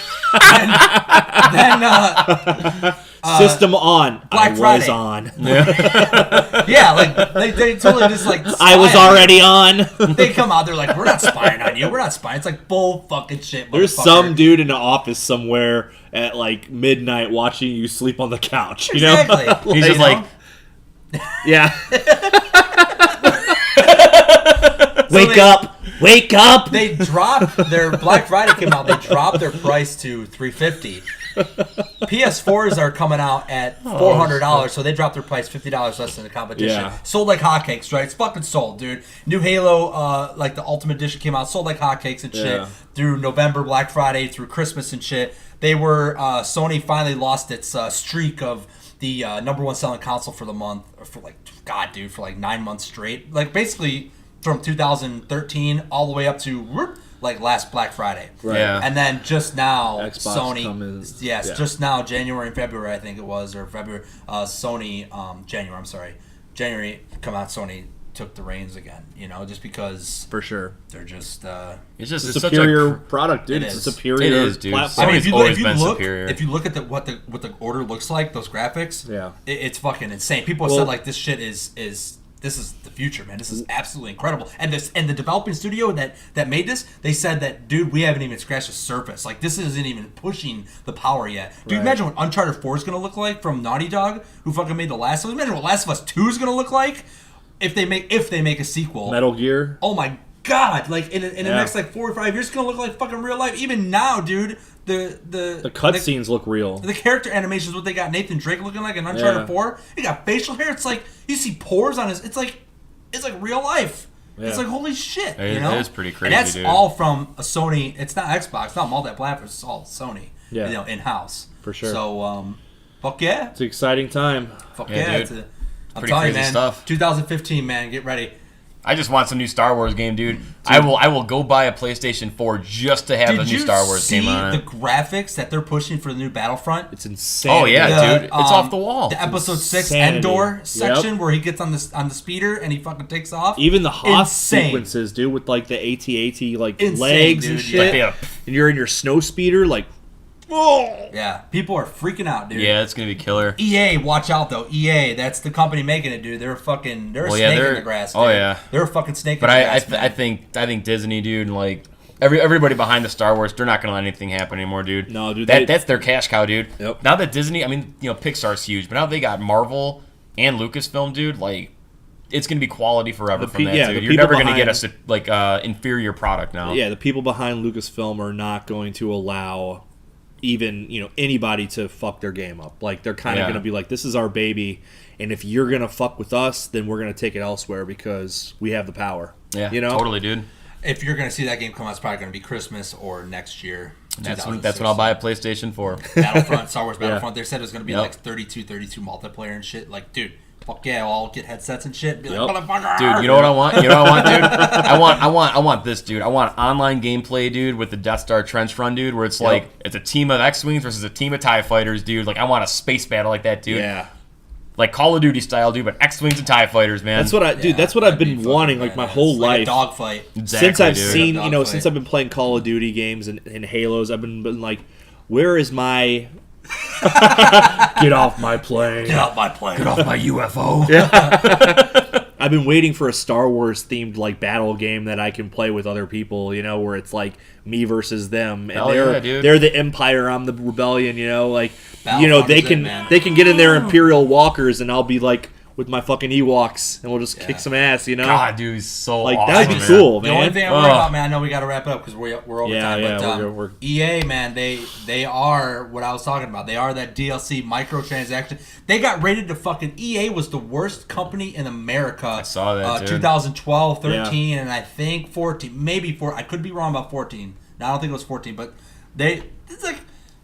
Speaker 3: then
Speaker 2: System on.
Speaker 3: Black
Speaker 2: I
Speaker 3: Friday.
Speaker 2: was on.
Speaker 3: Yeah, like they totally just like.
Speaker 2: I was already on.
Speaker 3: They come out, they're like, we're not spying on you. We're not spying. It's like bull fucking shit.
Speaker 2: There's
Speaker 3: motherfucker.
Speaker 2: some dude in an office somewhere at like midnight watching you sleep on the couch. You know?
Speaker 3: Exactly.
Speaker 1: He's just like,
Speaker 2: yeah. Wake up.
Speaker 3: They dropped their Black Friday came out. They dropped their price to $350. PS4s are coming out at $400, so they dropped their price $50 less than the competition.
Speaker 2: Yeah.
Speaker 3: Sold like hotcakes, right? It's fucking sold, dude. New Halo, like the Ultimate Edition came out, sold like hotcakes and shit
Speaker 2: Yeah.
Speaker 3: through November, Black Friday, through Christmas and shit. They were Sony finally lost its streak of the number one selling console for the month, or for like for like 9 months straight. Like basically from 2013 all the way up to like last Black Friday.
Speaker 2: Right.
Speaker 1: Yeah.
Speaker 3: And then just now,
Speaker 2: Xbox
Speaker 3: Sony, just now, January and February, I think it was, or February, Sony, January come out, Sony took the reins again, you know, just because
Speaker 2: For sure.
Speaker 3: they're just,
Speaker 1: it's just
Speaker 2: It's
Speaker 1: it's
Speaker 2: a
Speaker 1: such
Speaker 2: superior
Speaker 1: a.
Speaker 2: product, dude.
Speaker 3: It
Speaker 2: It's a
Speaker 3: is.
Speaker 2: superior
Speaker 1: It is, dude.
Speaker 2: platform.
Speaker 3: I mean,
Speaker 1: Sony's always been superior.
Speaker 3: if you look at what the order looks like, those graphics,
Speaker 2: Yeah.
Speaker 3: it's fucking insane. People have said like this shit is this is the future, man. This is absolutely incredible. And the developing studio that made this, they said that, dude, we haven't even scratched the surface. Like this isn't even pushing the power yet. Dude, imagine what Uncharted 4 is gonna look like from Naughty Dog, who fucking made The Last of Us. Imagine what Last of Us 2 is gonna look like if they make a sequel.
Speaker 2: Metal Gear.
Speaker 3: Oh my god! Like in the next like 4 or 5 years, it's gonna look like fucking real life. Even now, dude, the
Speaker 2: cutscenes look real.
Speaker 3: the character animations, what they got Nathan Drake looking like in Uncharted 4. He got facial hair. It's like you see pores on his. It's like real life.
Speaker 2: Yeah.
Speaker 3: It's like holy shit.
Speaker 1: It
Speaker 3: you know?
Speaker 1: is pretty crazy,
Speaker 3: And that's
Speaker 1: dude.
Speaker 3: all from a Sony. It's not Xbox. It's not multi-platform. It's all Sony.
Speaker 2: Yeah.
Speaker 3: You know, in house
Speaker 2: For sure.
Speaker 3: So, fuck yeah,
Speaker 2: It's an exciting time.
Speaker 3: fuck
Speaker 1: Yeah,
Speaker 3: yeah.
Speaker 1: dude.
Speaker 3: I'm
Speaker 1: Pretty
Speaker 3: telling you,
Speaker 1: crazy
Speaker 3: man.
Speaker 1: stuff.
Speaker 3: 2015, man. Get ready.
Speaker 1: I just want some new Star Wars game, dude. I will go buy a PlayStation 4 just to have a new Star Wars game on
Speaker 3: the
Speaker 1: it.
Speaker 3: graphics that they're pushing for the new Battlefront?
Speaker 2: It's insane.
Speaker 1: Oh yeah,
Speaker 3: The,
Speaker 1: dude, it's off the wall.
Speaker 3: The episode 6
Speaker 2: insanity.
Speaker 3: Endor
Speaker 2: Yep.
Speaker 3: section where he gets on the speeder and he fucking takes off.
Speaker 2: Even the Hoth
Speaker 3: Insane.
Speaker 2: sequences, dude, with like the AT-AT like
Speaker 3: Insane,
Speaker 2: legs and
Speaker 3: dude,
Speaker 2: shit.
Speaker 1: Like, yeah.
Speaker 2: And you're in your snow speeder, like, whoa.
Speaker 3: Yeah, people are freaking out, dude.
Speaker 1: Yeah, it's gonna be killer.
Speaker 3: EA, watch out though. EA, that's the company making it, dude. They're a snake in the grass.
Speaker 1: Oh,
Speaker 3: dude.
Speaker 1: yeah.
Speaker 3: They're a fucking snake
Speaker 1: But
Speaker 3: in the
Speaker 1: I
Speaker 3: grass.
Speaker 1: think Disney, dude, like everybody behind the Star Wars, they're not gonna let anything happen anymore, dude.
Speaker 2: No, dude,
Speaker 1: That's their cash cow, dude.
Speaker 2: Yep.
Speaker 1: Now that Disney, I mean, you know, Pixar's huge, but now they got Marvel and Lucasfilm, dude. Like, it's gonna be quality forever from that,
Speaker 2: the
Speaker 1: dude. You're
Speaker 2: people
Speaker 1: never gonna
Speaker 2: behind-
Speaker 1: get a inferior product now.
Speaker 2: Yeah, the people behind Lucasfilm are not going to allow even, anybody to fuck their game up. Like, they're kind of
Speaker 1: Yeah.
Speaker 2: going to be like, this is our baby, and if you're going to fuck with us, then we're going to take it elsewhere because we have the power.
Speaker 1: Yeah,
Speaker 2: You know?
Speaker 1: totally, dude.
Speaker 3: If you're gonna see that game come out, it's probably gonna be Christmas or next year.
Speaker 1: That's when I'll buy a PlayStation 4.
Speaker 3: Battlefront, Star Wars Battlefront.
Speaker 1: Yeah.
Speaker 3: They said it was gonna be
Speaker 1: Yep.
Speaker 3: like 32 multiplayer and shit. Like, dude, fuck yeah, we'll all get headsets and shit. Be
Speaker 2: Yep.
Speaker 3: like, motherfucker.
Speaker 1: Dude, you know what I want? You know what I want, dude? I want this, dude. I want online gameplay, dude, with the Death Star trench run, dude, where it's like it's a team of X-wings versus a team of TIE fighters, dude. Like, I want a space battle like that, dude.
Speaker 2: Yeah.
Speaker 1: Like Call of Duty style, dude, but X-wings and TIE fighters, man.
Speaker 2: That's what that's what I've been wanting like my whole
Speaker 3: Like a
Speaker 2: life.
Speaker 3: dogfight.
Speaker 1: Exactly,
Speaker 2: Since I've
Speaker 1: dude.
Speaker 2: seen,
Speaker 3: Dogfight.
Speaker 2: since I've been playing Call of Duty games and Halos, I've been like, where is my get off my plane?
Speaker 3: Get off my plane.
Speaker 1: Get off my UFO.
Speaker 2: I've been waiting for a Star Wars themed like battle game that I can play with other people, where it's like me versus them, and
Speaker 1: Hell
Speaker 2: they're
Speaker 1: yeah, dude.
Speaker 2: they're the Empire, I'm the Rebellion, like
Speaker 3: Battlefront
Speaker 2: they
Speaker 3: is it,
Speaker 2: can
Speaker 3: man.
Speaker 2: they can get in their Imperial walkers, and I'll be like with my fucking Ewoks, and we'll just kick some ass,
Speaker 1: God, dude, he's so
Speaker 2: Like,
Speaker 1: awesome,
Speaker 2: that'd be
Speaker 1: man.
Speaker 2: cool,
Speaker 3: The
Speaker 2: man.
Speaker 3: only thing I worry about, man, I know we got to wrap it up because we're over
Speaker 2: Yeah,
Speaker 3: time.
Speaker 2: yeah,
Speaker 3: But
Speaker 2: we're-
Speaker 3: EA, man, they are what I was talking about. They are that DLC microtransaction. They got rated to fucking EA was the worst company in America. I
Speaker 1: saw that, dude.
Speaker 3: 2012, 13, and I think 14, maybe 4. I could be wrong about 14. No, I don't think it was 14, but it's like.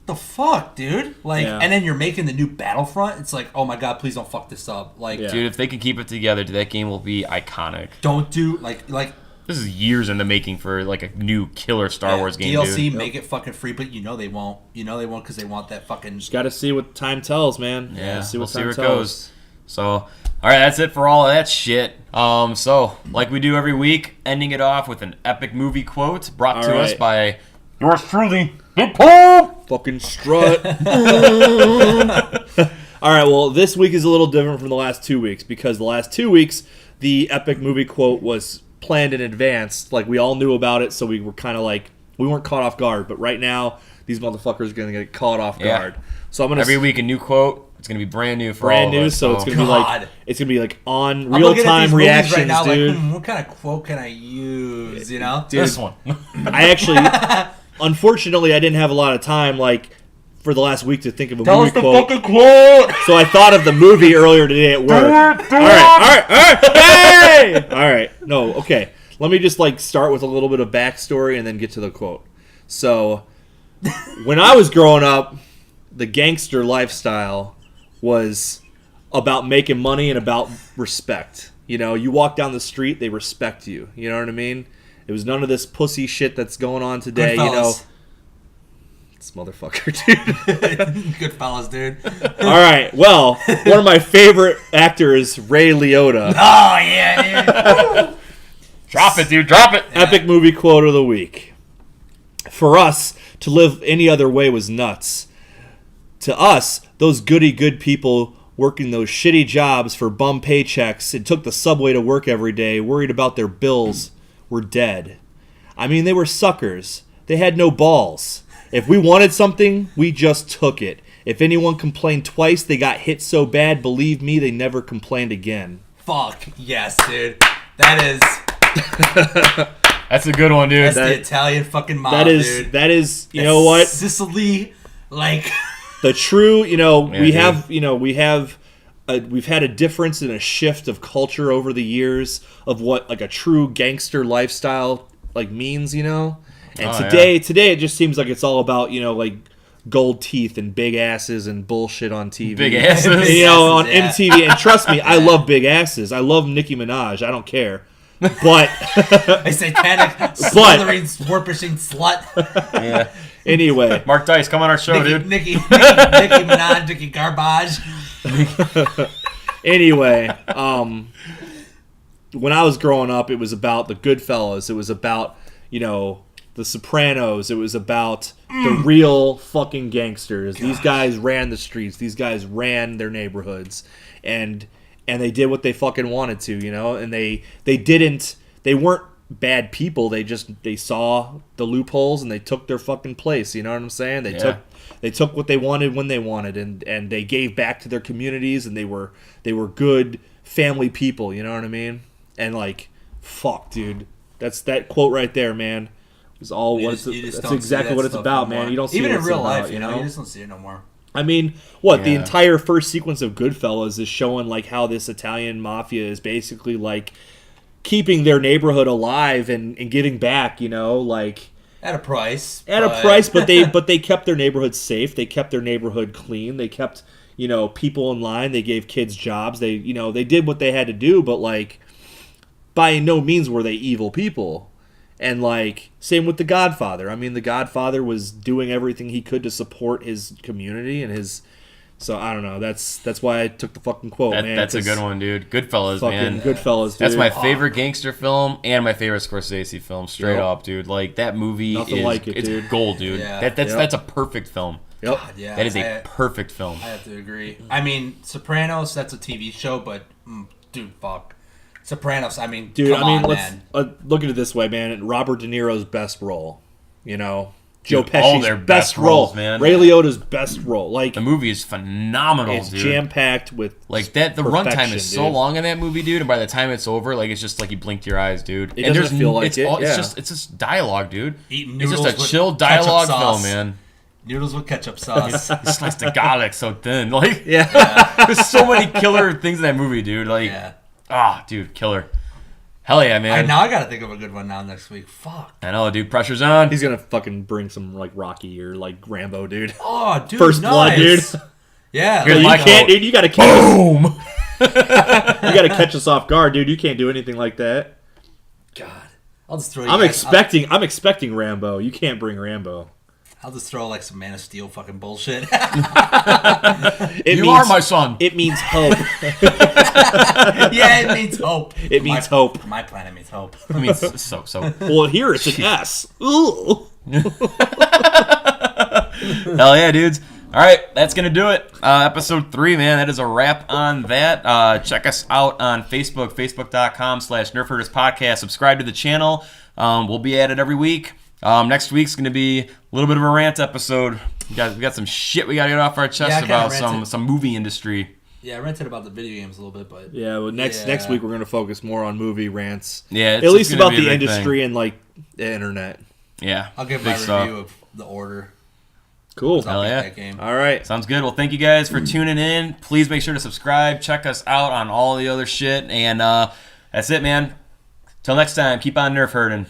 Speaker 3: The fuck, dude! Like,
Speaker 2: Yeah.
Speaker 3: and then you're making the new Battlefront. It's like, oh my god, please don't fuck this up. Like,
Speaker 2: Yeah.
Speaker 1: Dude, if they can keep it together, dude, that game will be iconic.
Speaker 3: don't do like
Speaker 1: This is years in the making for like a new killer Star
Speaker 3: yeah,
Speaker 1: Wars game,
Speaker 3: DLC.
Speaker 1: dude.
Speaker 3: Make it fucking free, but they won't. They won't because they want that fucking.
Speaker 2: Just got to see what time tells, man.
Speaker 1: Yeah,
Speaker 2: see
Speaker 1: we'll
Speaker 2: what
Speaker 1: see
Speaker 2: time
Speaker 1: where it
Speaker 2: tells.
Speaker 1: goes. So, all right, that's it for all of that shit. So, like we do every week, ending it off with an epic movie quote brought
Speaker 2: All
Speaker 1: to us
Speaker 2: right.
Speaker 1: by yours truly, Deadpool.
Speaker 2: Fucking strut. All right, well, this week is a little different from the last 2 weeks because the last 2 weeks, the epic movie quote was planned in advance. Like, we all knew about it, so we were kind of like, we weren't caught off guard. But right now, these motherfuckers are going to get caught off guard. So I'm going to...
Speaker 1: Every week, a new quote. It's going to be brand new for all of us.
Speaker 2: So it's going to be like on real-time reactions, right now, dude.
Speaker 3: Like, what kind of quote can I use, you know?
Speaker 1: Dude, this one.
Speaker 2: I actually... Unfortunately, I didn't have a lot of time, like... for the last week to think of a
Speaker 1: Tell
Speaker 2: movie
Speaker 1: us the
Speaker 2: quote.
Speaker 1: fucking quote.
Speaker 2: So I thought of the movie earlier today at work. All right. Hey! All right. No, okay. Let me just like start with a little bit of backstory and then get to the quote. So, when I was growing up, the gangster lifestyle was about making money and about respect. You know, you walk down the street, they respect you. You know what I mean? It was none of this pussy shit that's going on today. You know. This motherfucker, dude.
Speaker 3: Good fellas, dude.
Speaker 2: All right. Well, one of my favorite actors, Ray Liotta.
Speaker 3: Oh, yeah, dude.
Speaker 1: Drop it, dude. Drop it.
Speaker 2: Epic movie quote of the week. For us, to live any other way was nuts. To us, those good people working those shitty jobs for bum paychecks and took the subway to work every day, worried about their bills, were dead. I mean, they were suckers. They had no balls. If we wanted something, we just took it. If anyone complained twice, they got hit so bad, believe me, they never complained again.
Speaker 3: Fuck. Yes, dude. That is...
Speaker 1: That's a good one, dude.
Speaker 3: That's the Italian fucking mob, dude.
Speaker 2: That is, you know what?
Speaker 3: Sicily, like...
Speaker 2: The true, you know,
Speaker 1: Yeah,
Speaker 2: we've had a difference and a shift of culture over the years of what like a true gangster lifestyle like means, you know. And today it just seems like it's all about, you know, like gold teeth and big asses and bullshit on TV.
Speaker 1: Big asses.
Speaker 2: You know, on MTV. And trust me, I love big asses. I love Nicki Minaj. I don't care. But
Speaker 3: a satanic, slithering, swarpishing slut.
Speaker 1: Yeah.
Speaker 2: Anyway,
Speaker 1: Mark Dice, come on our show, dude.
Speaker 3: Nicki Minaj, Nicki Garbage.
Speaker 2: Anyway, when I was growing up, it was about the Goodfellas. It was about, you know, the Sopranos. It was about the real fucking gangsters. God. These guys ran the streets. These guys ran their neighborhoods, and they did what they fucking wanted to, you know. And they weren't bad people. They saw the loopholes and they took their fucking place. You know what I'm saying? They took what they wanted when they wanted, and they gave back to their communities, and they were good family people. You know what I mean? And like, fuck, dude, that's that quote right there, man. Is all what that's exactly what it's about, man. You don't see
Speaker 3: even
Speaker 2: in
Speaker 3: real life, you know. You just don't see it no more.
Speaker 2: I mean, the entire first sequence of Goodfellas is showing like how this Italian mafia is basically like keeping their neighborhood alive and giving back, you know, like
Speaker 3: at a price.
Speaker 2: But they kept their neighborhood safe. They kept their neighborhood clean. They kept, you know, people in line. They gave kids jobs. They, you know, they did what they had to do, but like by no means were they evil people. And like same with The Godfather. I mean, The Godfather was doing everything he could to support his community and his. So I don't know. That's why I took the fucking quote, man.
Speaker 1: That's a good one, dude. Goodfellas, man.
Speaker 2: Goodfellas, dude.
Speaker 1: That's my favorite gangster film and my favorite Scorsese film. Straight up, dude. Like that movie it's gold, dude.
Speaker 3: Yeah.
Speaker 1: That's a perfect film.
Speaker 2: Yep.
Speaker 3: God, yeah,
Speaker 1: that is a perfect film.
Speaker 3: I have to agree. I mean, Sopranos, that's a TV show, but dude, fuck. Sopranos, I mean,
Speaker 2: dude,
Speaker 3: come on,
Speaker 2: let's look at it this way, man. Robert De Niro's best role, you know. Joe Pesci's best role,
Speaker 1: man.
Speaker 2: Ray Liotta's best role. Like
Speaker 1: the movie is phenomenal,
Speaker 2: it's
Speaker 1: dude.
Speaker 2: Jam packed with
Speaker 1: like that. The runtime is so long in that movie, dude. And by the time it's over, like it's just like you blinked your eyes, dude.
Speaker 2: It doesn't feel like it.
Speaker 1: It's just dialogue, dude.
Speaker 3: It's
Speaker 1: just a chill dialogue film, man.
Speaker 3: Noodles with ketchup sauce.
Speaker 1: You slice the garlic so thin, like there's so many killer things in that movie, dude. Like dude, killer. Hell yeah, man.
Speaker 3: Now I gotta think of a good one now next week. Fuck.
Speaker 1: I know, dude. Pressure's on.
Speaker 2: He's gonna fucking bring some like Rocky or like Rambo, dude.
Speaker 3: Oh, dude.
Speaker 2: First blood, dude.
Speaker 3: Yeah.
Speaker 2: You can't, dude. You gotta catch us. You gotta catch us off guard, dude. You can't do anything like that.
Speaker 3: God. I'll just throw you
Speaker 2: I'm expecting Rambo. You can't bring Rambo.
Speaker 3: I'll just throw like some Man of Steel fucking bullshit.
Speaker 1: You are my son.
Speaker 2: It means hope.
Speaker 3: Yeah, it means hope.
Speaker 2: It means hope.
Speaker 3: My planet means hope.
Speaker 1: It means so.
Speaker 2: Well, here it's an S. Ooh.
Speaker 1: Hell yeah, dudes. All right, that's going to do it. Episode 3, man. That is a wrap on that. Check us out on Facebook, facebook.com/Nerf Herders Podcast. Subscribe to the channel. We'll be at it every week. Next week's going to be a little bit of a rant episode. We got some shit we got to get off our chest about some movie industry.
Speaker 3: Yeah, I ranted about the video games a little bit, but
Speaker 2: yeah. Well, next week we're going to focus more on movie rants.
Speaker 1: Yeah,
Speaker 2: at least about the industry and like the internet.
Speaker 1: Yeah,
Speaker 3: I'll give my review of The Order.
Speaker 2: Cool.
Speaker 1: Hell yeah.
Speaker 3: That game.
Speaker 2: All right.
Speaker 1: Sounds good. Well, thank you guys for tuning in. Please make sure to subscribe. Check us out on all the other shit. And that's it, man. Till next time, keep on Nerf herding.